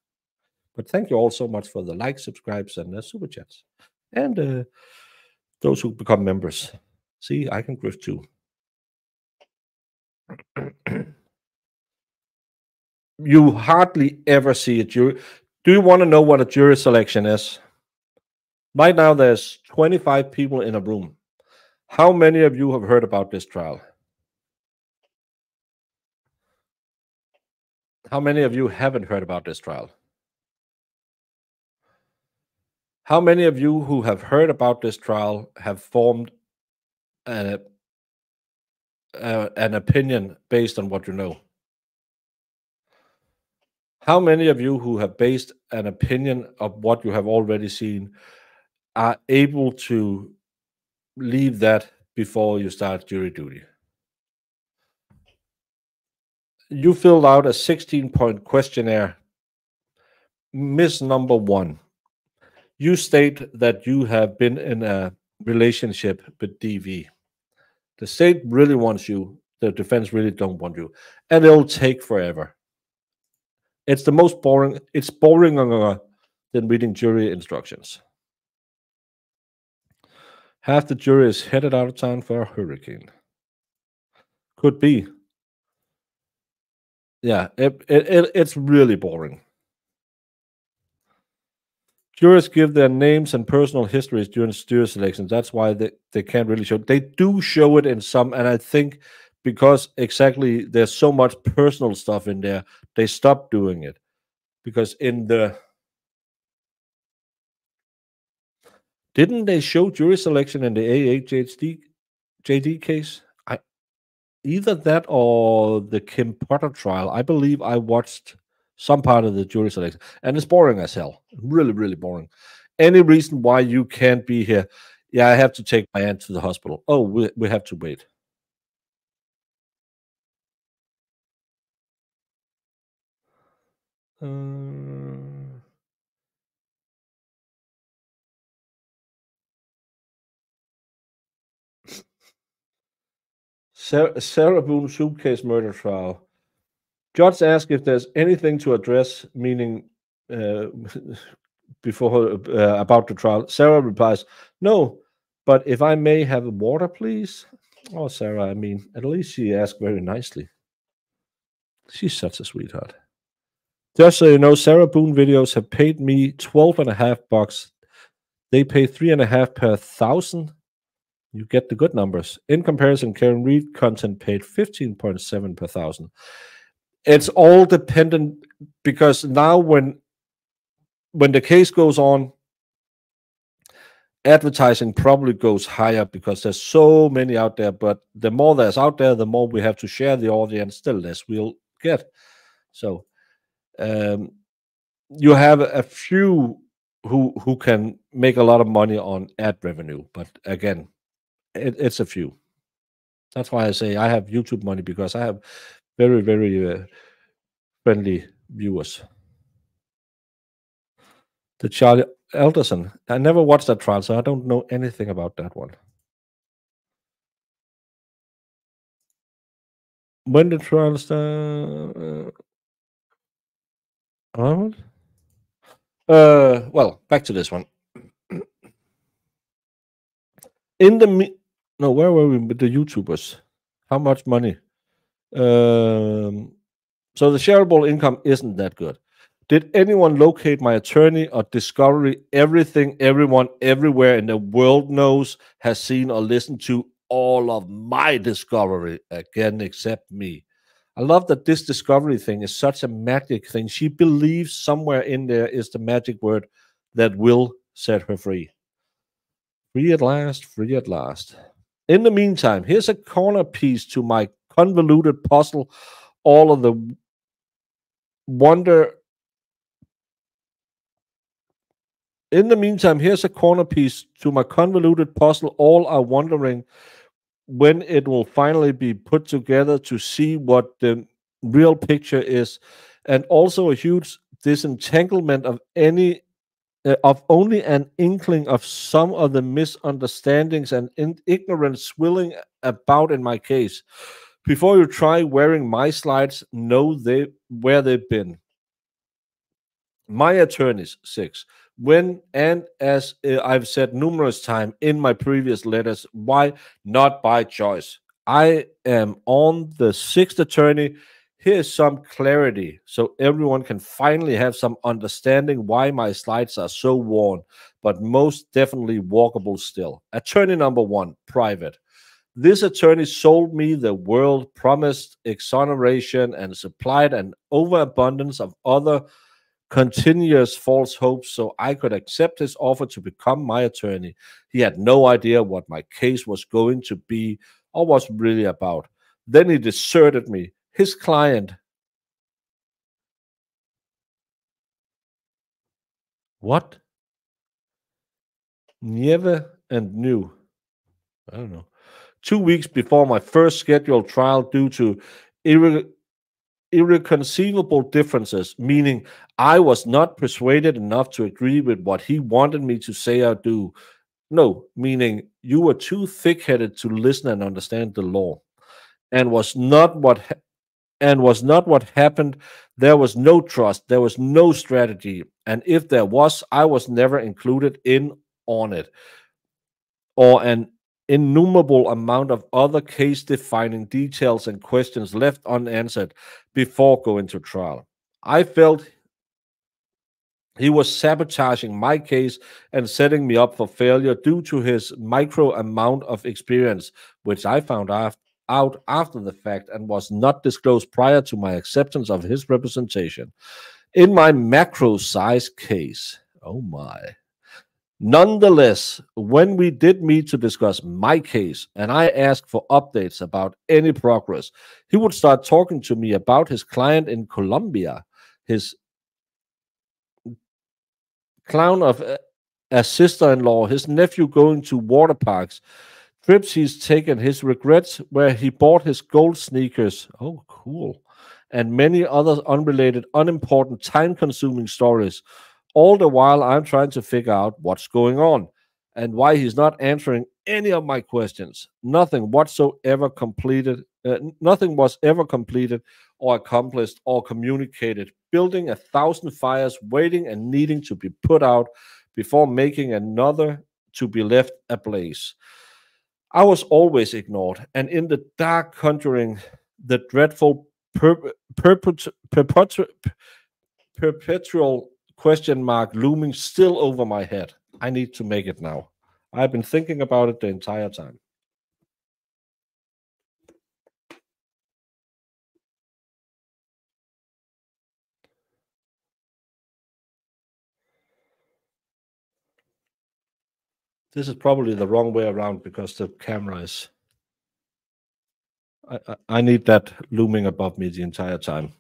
But thank you all so much for the likes, subscribes, and super chats. And those who become members. See, I can grift too. You hardly ever see a jury. Do you want to know what a jury selection is? Right now, there's 25 people in a room. How many of you have heard about this trial? How many of you haven't heard about this trial? How many of you who have heard about this trial have formed an opinion based on what you know? How many of you who have based an opinion of what you have already seen are able to leave that before you start jury duty? You filled out a 16-point questionnaire. Miss number 1, you state that you have been in a relationship with DV. The state really wants you. The defense really don't want you. And it'll take forever. It's the most boring. It's boring than reading jury instructions. Half the jury is headed out of town for a hurricane. Could be. Yeah, it's really boring. Jurors give their names and personal histories during jury selection. That's why they can't really show it. They do show it in some, and I think because exactly there's so much personal stuff in there, they stopped doing it. Because in the... Didn't they show jury selection in the JD case? Either that or the Kim Potter trial. I believe I watched some part of the jury selection, and it's boring as hell. Really, really boring. Any reason why you can't be here? Yeah, I have to take my aunt to the hospital. Oh, we have to wait. Sarah Boone suitcase murder trial. Judge asked if there's anything to address, meaning before about the trial. Sarah replies, "No, but if I may have water, please." Oh, Sarah, I mean, at least she asked very nicely. She's such a sweetheart. Just so you know, Sarah Boone videos have paid me $12.50. They pay $3.50 per 1,000. You get the good numbers. In comparison, Karen Reed content paid 15.7 per 1,000. It's all dependent, because now when the case goes on, advertising probably goes higher because there's so many out there. But the more there's out there, the more we have to share the audience, the less we'll get. So you have a few who can make a lot of money on ad revenue, but again, it's a few. That's why I say I have YouTube money, because I have very, very friendly viewers. The Charlie Alderson. I never watched that trial, so I don't know anything about that one. When the trial started? Well, back to this one. No, where were we with the YouTubers? How much money? So the shareable income isn't that good. Did anyone locate my attorney or discovery everything everyone everywhere in the world knows, has seen, or listened to? All of my discovery, again, except me. I love that this discovery thing is such a magic thing. She believes somewhere in there is the magic word that will set her free. Free at last, free at last. In the meantime, here's a corner piece to my convoluted puzzle. All of the wonder. In the meantime, here's a corner piece to my convoluted puzzle. All are wondering when it will finally be put together to see what the real picture is, and also a huge disentanglement of only an inkling of some of the misunderstandings and ignorance swirling about in my case. Before you try wearing my slides, know where they've been. My attorneys, 6. When, and as I've said numerous times in my previous letters, why not by choice? I am on the 6th attorney. Here's some clarity so everyone can finally have some understanding why my slides are so worn, but most definitely walkable still. Attorney number 1, private. This attorney sold me the world, promised exoneration, and supplied an overabundance of other continuous false hopes so I could accept his offer to become my attorney. He had no idea what my case was going to be or was really about. Then he deserted me. His client What? Never and new. I don't know. 2 weeks before my first scheduled trial due to irre- irreconcilable differences, meaning I was not persuaded enough to agree with what he wanted me to say or do. No, meaning you were too thick-headed to listen and understand the law, and was not what happened. There was no trust, there was no strategy, and if there was, I was never included in on it, or an innumerable amount of other case defining details and questions left unanswered before going to trial. I felt he was sabotaging my case and setting me up for failure due to his micro amount of experience, which I found out after the fact and was not disclosed prior to my acceptance of his representation. In my macro size case, oh my. Nonetheless, when we did meet to discuss my case and I asked for updates about any progress, he would start talking to me about his client in Colombia, his clown of a sister-in-law, his nephew going to water parks, trips he's taken, his regrets where he bought his gold sneakers. Oh, cool. And many other unrelated, unimportant, time-consuming stories. All the while I'm trying to figure out what's going on and why he's not answering any of my questions. Nothing whatsoever completed. Nothing was ever completed or accomplished or communicated. Building 1,000 fires, waiting and needing to be put out before making another to be left ablaze. I was always ignored, and in the dark, conjuring the dreadful perpetual question mark looming still over my head. I need to make it now. I've been thinking about it the entire time. This is probably the wrong way around because the camera is. I need that looming above me the entire time.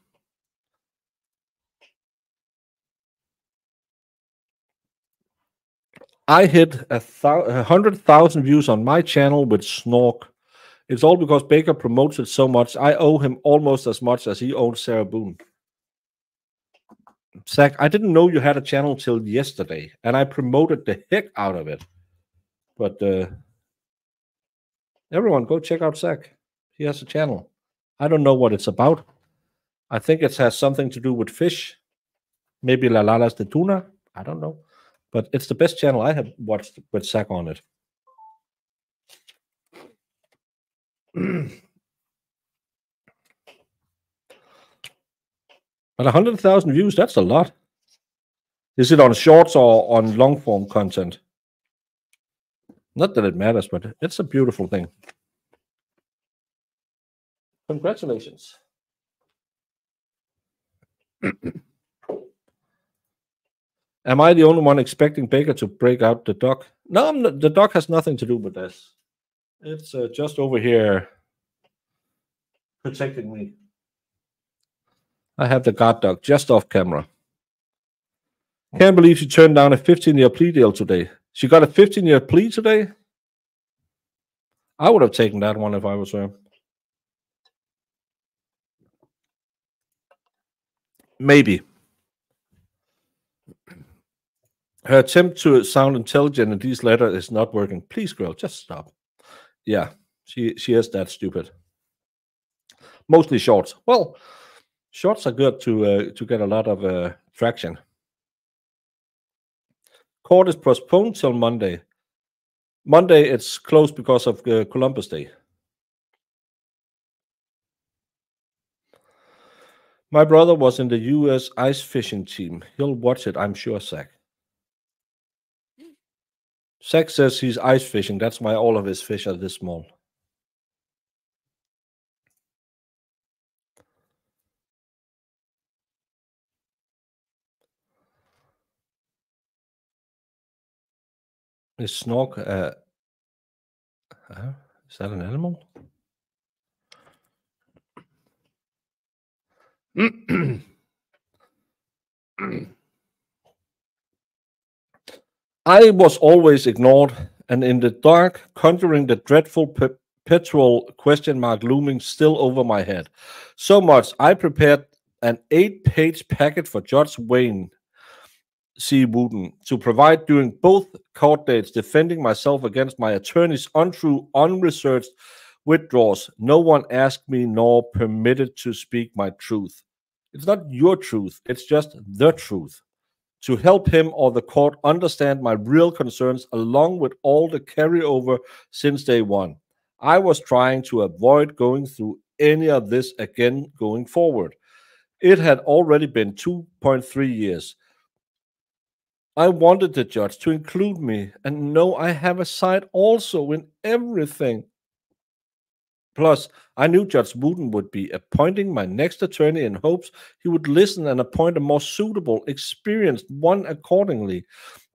I hit 100,000 views on my channel with Snork. It's all because Baker promotes it so much. I owe him almost as much as he owed Sarah Boone. Zach, I didn't know you had a channel till yesterday, and I promoted the heck out of it. But everyone, go check out Zach. He has a channel. I don't know what it's about. I think it has something to do with fish. Maybe La Lalas de Tuna. I don't know. But it's the best channel I have watched with Zach on it. But 100,000 views, that's a lot. Is it on shorts or on long form content? Not that it matters, but it's a beautiful thing. Congratulations. Am I the only one expecting Baker to break out the dog? No, the dog has nothing to do with this. It's just over here protecting me. I have the guard dog just off camera. Can't believe she turned down a 15-year plea deal today. She got a 15-year plea today? I would have taken that one if I was her. Maybe. Her attempt to sound intelligent in these letters is not working. Please, girl, just stop. Yeah, she is that stupid. Mostly shorts. Well, shorts are good to get a lot of traction. Court is postponed till Monday. Monday, it's closed because of Columbus Day. My brother was in the U.S. ice fishing team. He'll watch it, I'm sure, Zach. Zach says he's ice fishing. That's why all of his fish are this small. Is Snork is that an animal? I was always ignored, and in the dark, conjuring the dreadful perpetual question mark looming still over my head. So much I prepared an 8-page packet for Judge Wayne C. Wooten to provide during both court dates, defending myself against my attorney's untrue, unresearched withdrawals. No one asked me nor permitted to speak my truth. It's not your truth, it's just the truth. To help him or the court understand my real concerns, along with all the carryover since day one. I was trying to avoid going through any of this again going forward. It had already been 2.3 years. I wanted the judge to include me and know I have a side also in everything. Plus, I knew Judge Wooten would be appointing my next attorney in hopes he would listen and appoint a more suitable, experienced one accordingly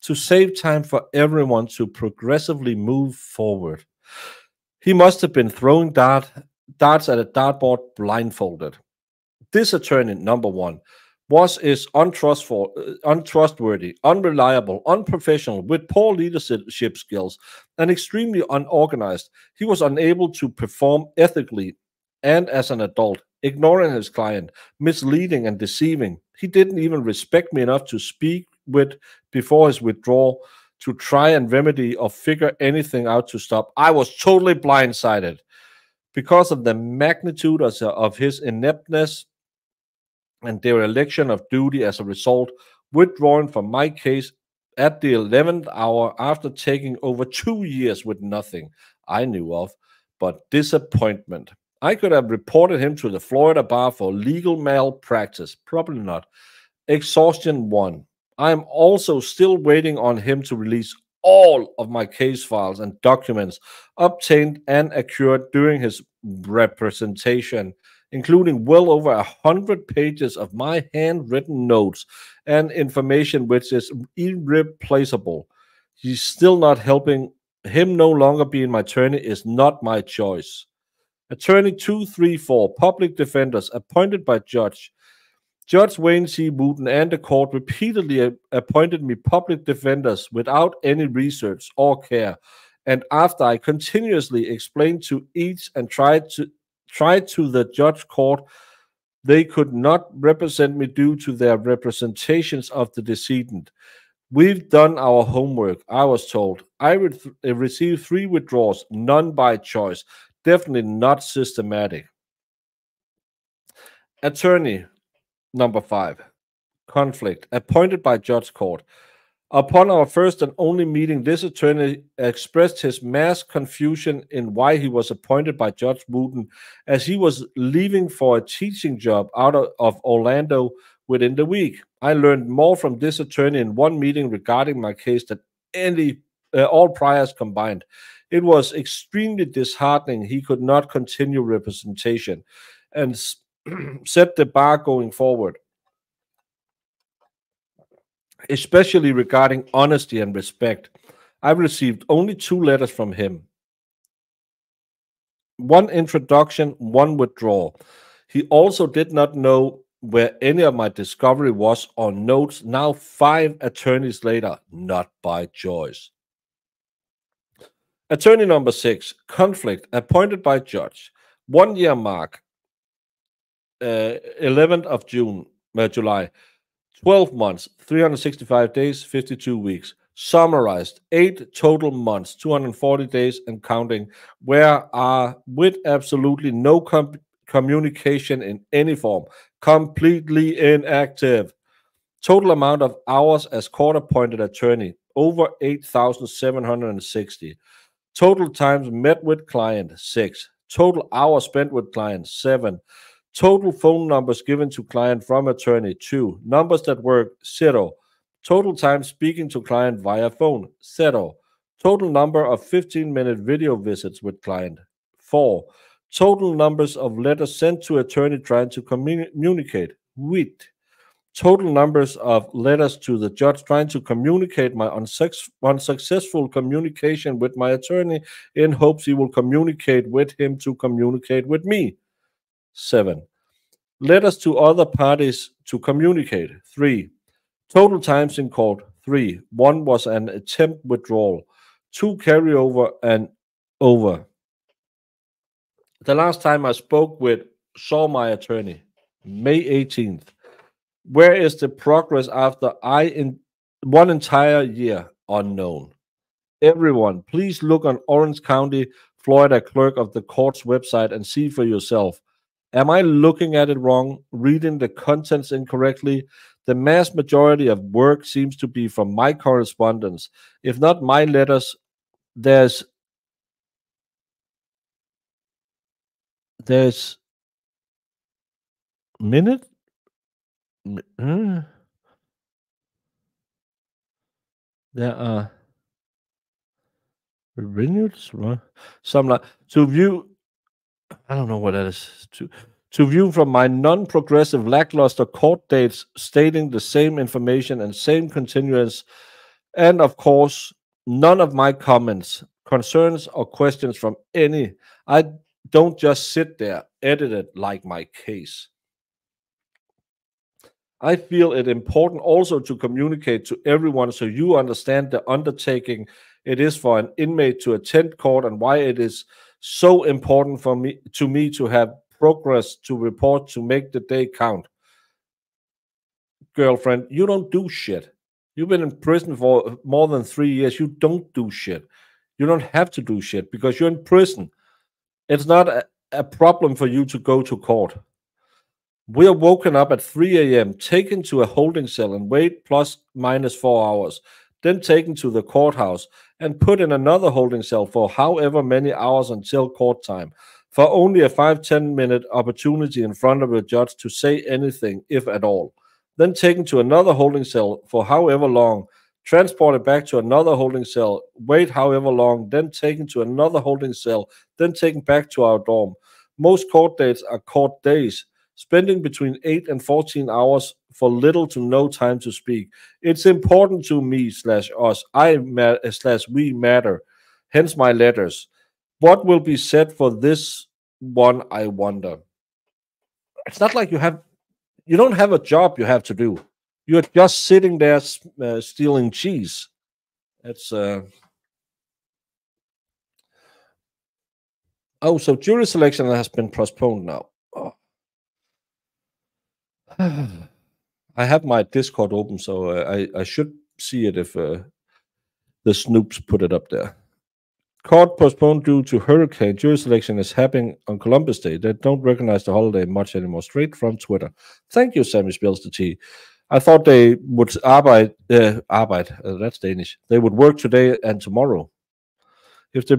to save time for everyone to progressively move forward. He must have been throwing darts at a dartboard blindfolded. This attorney, number one, is untrustworthy, unreliable, unprofessional, with poor leadership skills, and extremely unorganized. He was unable to perform ethically and as an adult, ignoring his client, misleading and deceiving. He didn't even respect me enough to speak with before his withdrawal to try and remedy or figure anything out to stop. I was totally blindsided because of the magnitude of his ineptness and dereliction of duty as a result, withdrawing from my case at the 11th hour after taking over 2 years with nothing I knew of but disappointment. I could have reported him to the Florida bar for legal malpractice. Probably not. Exhaustion 1. I am also still waiting on him to release all of my case files and documents obtained and accrued during his representation, including well over 100 pages of my handwritten notes and information which is irreplaceable. He's still not helping. Him no longer being my attorney is not my choice. Attorney 234, public defenders appointed by Judge Wayne C. Wooten and the court repeatedly appointed me public defenders without any research or care. And after I continuously explained to each and tried to the judge court they could not represent me due to their representations of the decedent. We've done our homework, I was told. I received 3 withdrawals, none by choice, definitely not systematic. Attorney number 5, conflict, appointed by judge court. Upon our first and only meeting, this attorney expressed his mass confusion in why he was appointed by Judge Wooten, as he was leaving for a teaching job out of Orlando within the week. I learned more from this attorney in one meeting regarding my case than all priors combined. It was extremely disheartening he could not continue representation and set the bar going forward, especially regarding honesty and respect. I've received only 2 letters from him. 1 introduction, 1 withdrawal. He also did not know where any of my discovery was or notes now 5 attorneys later, not by choice. Attorney number 6, conflict, appointed by judge. 1 year mark, 11th of July. 12 months, 365 days, 52 weeks. Summarized, 8 total months, 240 days and counting, where are with absolutely no communication in any form, completely inactive. Total amount of hours as court-appointed attorney, over 8,760. Total times met with client, 6. Total hours spent with client, 7. Total phone numbers given to client from attorney, 2. Numbers that work, 0. Total time speaking to client via phone, 0. Total number of 15-minute video visits with client, 4. Total numbers of letters sent to attorney trying to communicate, with. Total numbers of letters to the judge trying to communicate my unsuccessful communication with my attorney in hopes he will communicate with him to communicate with me. 7. Letters to other parties to communicate. 3. Total times in court, 3. 1 was an attempt withdrawal. 2 carryover and over. The last time I saw my attorney, May 18th. Where is the progress after one entire year? Unknown. Everyone, please look on Orange County, Florida clerk of the court's website and see for yourself. Am I looking at it wrong, reading the contents incorrectly? The mass majority of work seems to be from my correspondence. If not my letters, there's minute? There are renewed some like to view. I don't know what that is. To view from my non-progressive lackluster court dates stating the same information and same continuance, and of course, none of my comments, concerns, or questions from any. I don't just sit there, edit it like my case. I feel it important also to communicate to everyone so you understand the undertaking it is for an inmate to attend court and why it is so important for me to have progress to report to make the day count. Girlfriend, you don't do shit. You've been in prison for more than 3 years. You don't do shit. You don't have to do shit because you're in prison. It's not a problem for you to go to court. We are woken up at 3 a.m., taken to a holding cell and wait plus minus 4 hours, then taken to the courthouse and put in another holding cell for however many hours until court time, for only a 5-10 minute opportunity in front of a judge to say anything, if at all. Then taken to another holding cell for however long, transported back to another holding cell, wait however long, then taken to another holding cell, then taken back to our dorm. Most court dates are court days, spending between 8 and 14 hours for little to no time to speak. It's important to me /us, we matter, hence my letters. What will be said for this one, I wonder. It's not like you don't have a job you have to do. You're just sitting there stealing cheese. It's oh, so jury selection has been postponed now. Oh. I have my Discord open, so I should see it if the snoops put it up there. Court postponed due to hurricane. Jury selection is happening on Columbus Day. They don't recognize the holiday much anymore. Straight from Twitter. Thank you, Sammy Spills the Tea. I thought they would that's Danish. They would work today and tomorrow. If they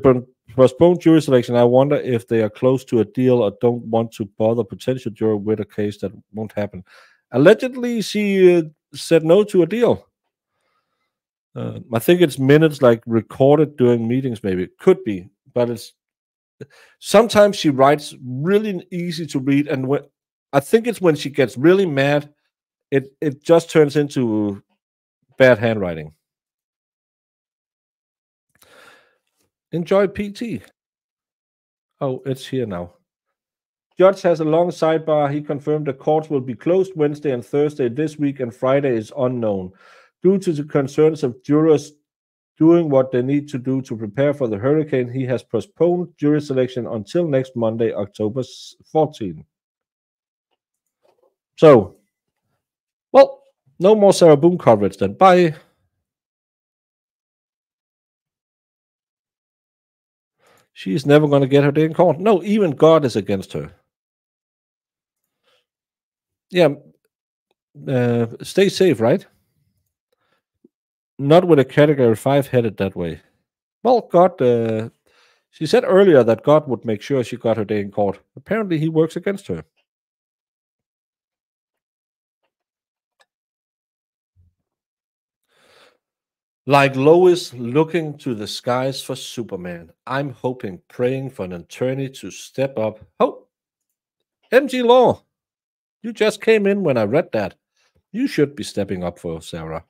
postpone jury selection, I wonder if they are close to a deal or don't want to bother potential juror with a case that won't happen. Allegedly, she said no to a deal. I think it's minutes like recorded during meetings, maybe. It could be, but it's sometimes she writes really easy to read, and I think it's when she gets really mad, it just turns into bad handwriting. Enjoy PT. Oh, it's here now. Judge has a long sidebar. He confirmed the courts will be closed Wednesday and Thursday this week, and Friday is unknown. Due to the concerns of jurors doing what they need to do to prepare for the hurricane, he has postponed jury selection until next Monday, October 14. So, well, no more Sarah Boone coverage then. Bye. She's never going to get her day in court. No, even God is against her. Yeah, stay safe, right? Not with a category 5 headed that way. Well, God, she said earlier that God would make sure she got her day in court. Apparently, he works against her. Like Lois looking to the skies for Superman, I'm hoping, praying for an attorney to step up. Oh, MG Law, you just came in when I read that. You should be stepping up for Sarah.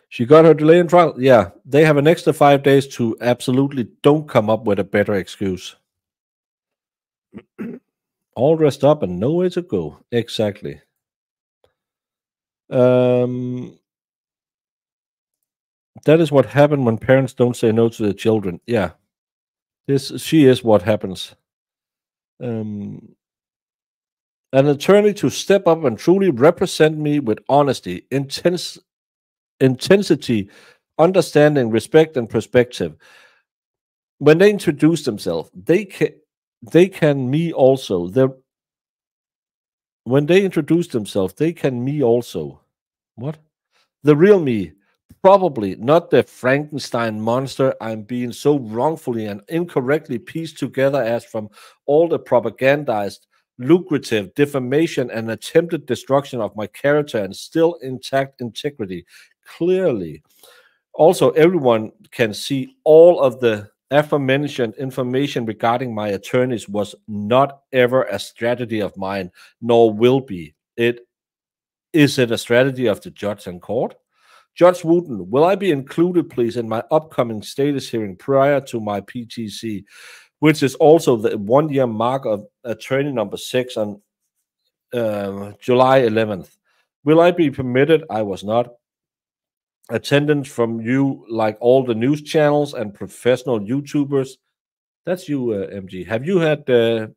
She got her delay in trial. Yeah, they have an extra 5 days to absolutely don't come up with a better excuse. All dressed up and nowhere to go. Exactly. That is what happened when parents don't say no to their children. Yeah, she is what happens. An attorney to step up and truly represent me with honesty, intensity, understanding, respect, and perspective. When they introduce themselves, they can me also. When they introduce themselves, they can me also. What? The real me, probably not the Frankenstein monster I'm being so wrongfully and incorrectly pieced together as from all the propagandized, lucrative defamation and attempted destruction of my character and still intact integrity. Clearly, also, everyone can see all of the aforementioned information regarding my attorneys was not ever a strategy of mine, nor will be. Is it a strategy of the judge and court? Judge Wooten, will I be included, please, in my upcoming status hearing prior to my PTC, which is also the 1 year mark of attorney number 6 on July 11th? Will I be permitted? I was not. Attendance from you, like all the news channels and professional YouTubers. That's you, MG. Have you had an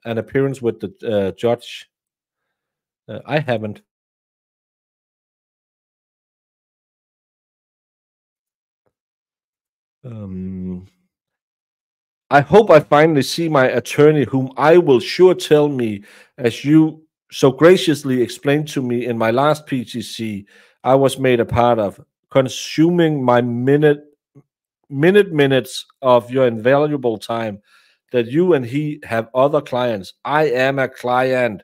appearance with the judge? I haven't. I hope I finally see my attorney, whom I will sure tell me, as you so graciously explained to me in my last PTC I was made a part of, consuming my minutes of your invaluable time, that you and he have other clients. I am a client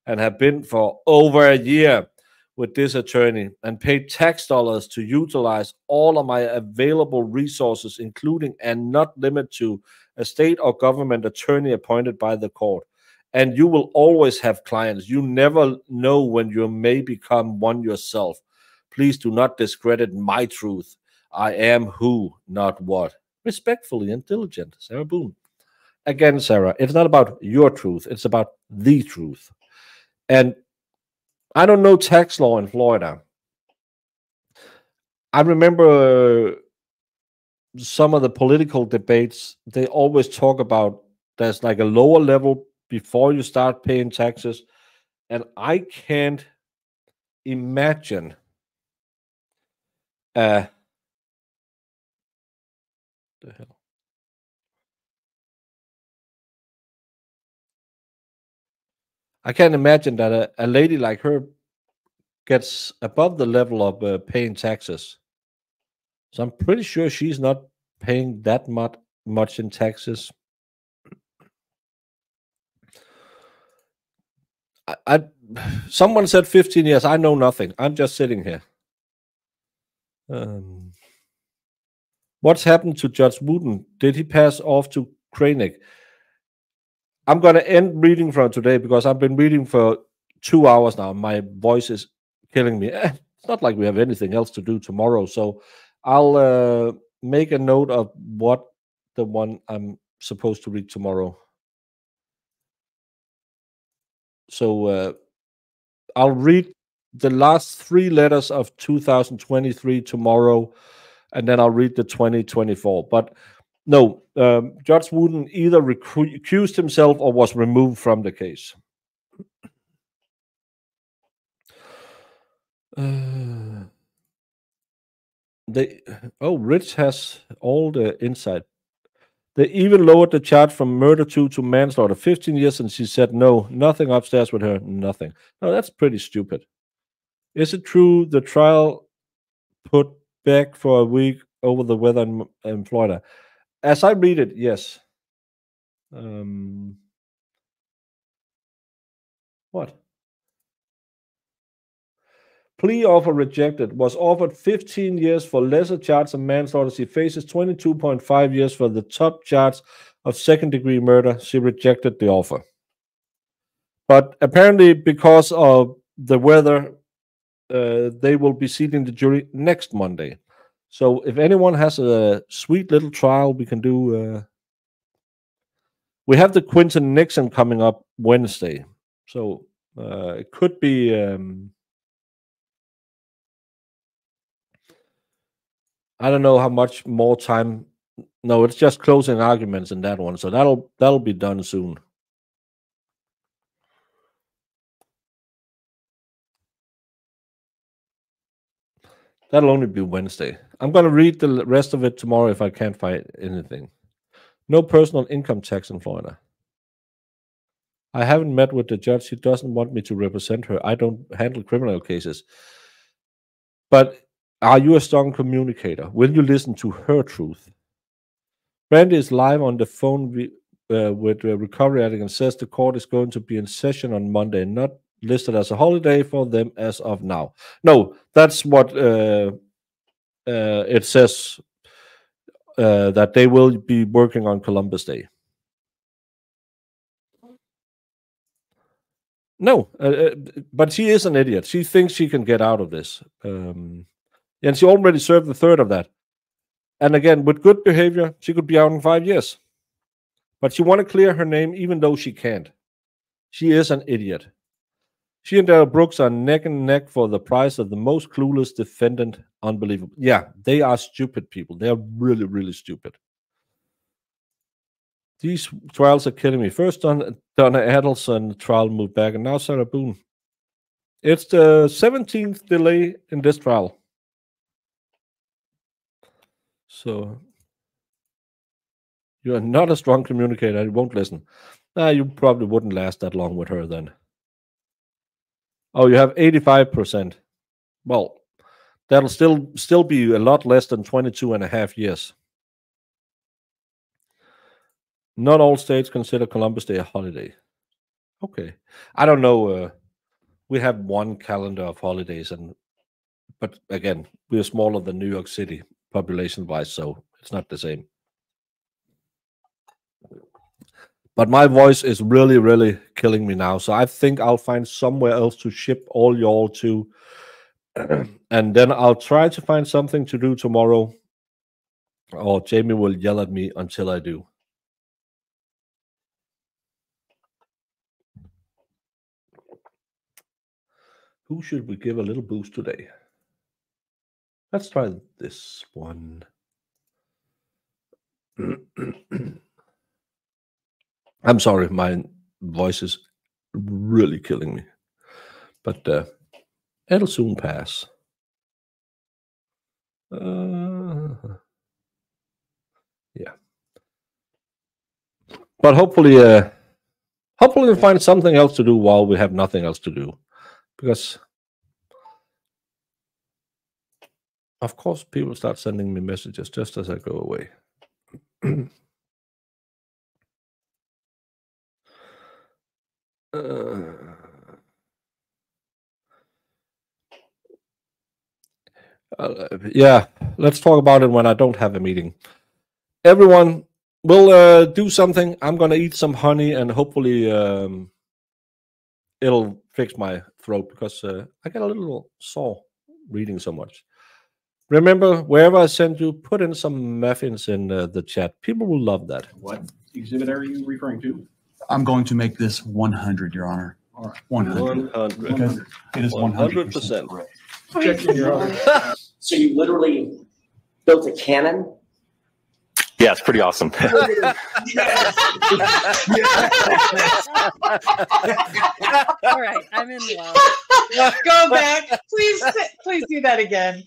and have been for over a year with this attorney and paid tax dollars to utilize all of my available resources, including and not limited to a state or government attorney appointed by the court. And you will always have clients. You never know when you may become one yourself. Please do not discredit my truth. I am who, not what. Respectfully and diligent, Sarah Boone. Again, Sarah, it's not about your truth, it's about the truth. And I don't know tax law in Florida. I remember some of the political debates, they always talk about there's like a lower level before you start paying taxes. And I can't imagine the hell. I can't imagine that a lady like her gets above the level of paying taxes. So I'm pretty sure she's not paying that much in taxes. I someone said 15 years. I know nothing. I'm just sitting here. What's happened to Judge Wooten? Did he pass off to Kranek? I'm going to end reading from today because I've been reading for 2 hours now. My voice is killing me. It's not like we have anything else to do tomorrow. So I'll make a note of what the one I'm supposed to read tomorrow. So I'll read the last 3 letters of 2023 tomorrow, and then I'll read the 2024. But no, Judge Wooten either recused himself or was removed from the case. Rich has all the insight. They even lowered the charge from murder to manslaughter, 15 years, and she said no, nothing upstairs with her, nothing. No, that's pretty stupid. Is it true the trial put back for a week over the weather in Florida? As I read it, yes. What? Plea offer rejected. Was offered 15 years for lesser charge of manslaughter. She faces 22.5 years for the top charge of second-degree murder. She rejected the offer. But apparently, because of the weather, they will be seating the jury next Monday. So if anyone has a sweet little trial, we can do. We have the Quinton Nixon coming up Wednesday, so it could be I don't know how much more time. No, it's just closing arguments in that one, so that'll be done soon. That'll only be Wednesday. I'm going to read the rest of it tomorrow if I can't find anything. No personal income tax in Florida. I haven't met with the judge. He doesn't want me to represent her. I don't handle criminal cases. But are you a strong communicator? Will you listen to her truth? Brandy is live on the phone with recovery addict and says the court is going to be in session on Monday, not listed as a holiday for them as of now. No, that's what it says, that they will be working on Columbus Day. No, but she is an idiot. She thinks she can get out of this. And she already served the third of that. And again, with good behavior, she could be out in 5 years. But she want to clear her name even though she can't. She is an idiot. She and Daryl Brooks are neck and neck for the prize of the most clueless defendant. Unbelievable. Yeah, they are stupid people. They are really, really stupid. These trials are killing me. First, Donna Adelson trial moved back, and now Sarah Boone. It's the 17th delay in this trial. So, you are not a strong communicator. You won't listen. You probably wouldn't last that long with her then. Oh, you have 85%. Well, that'll still be a lot less than 22 and a half years. Not all states consider Columbus Day a holiday. Okay. I don't know. We have one calendar of holidays, but again, we're smaller than New York City population-wise, so it's not the same. But my voice is really, really killing me now, so I think I'll find somewhere else to ship all y'all to, and then I'll try to find something to do tomorrow, or Jamie will yell at me until I do. Who should we give a little boost today? Let's try this one. I'm sorry, my voice is really killing me. But it'll soon pass. Yeah. But hopefully we'll find something else to do while we have nothing else to do. Because, of course, people start sending me messages just as I go away. Yeah, let's talk about it when I don't have a meeting. Everyone will do something. I'm going to eat some honey, and hopefully it'll fix my throat, because I get a little sore reading so much. Remember, wherever I send you, put in some muffins in the chat. People will love that. What exhibit are you referring to? I'm going to make this 100, Your Honor. All right. 100. 100. Because it is 100% 100%. correct. So you literally built a cannon? Yeah, it's pretty awesome. All right, I'm in love. Go back. Please do that again.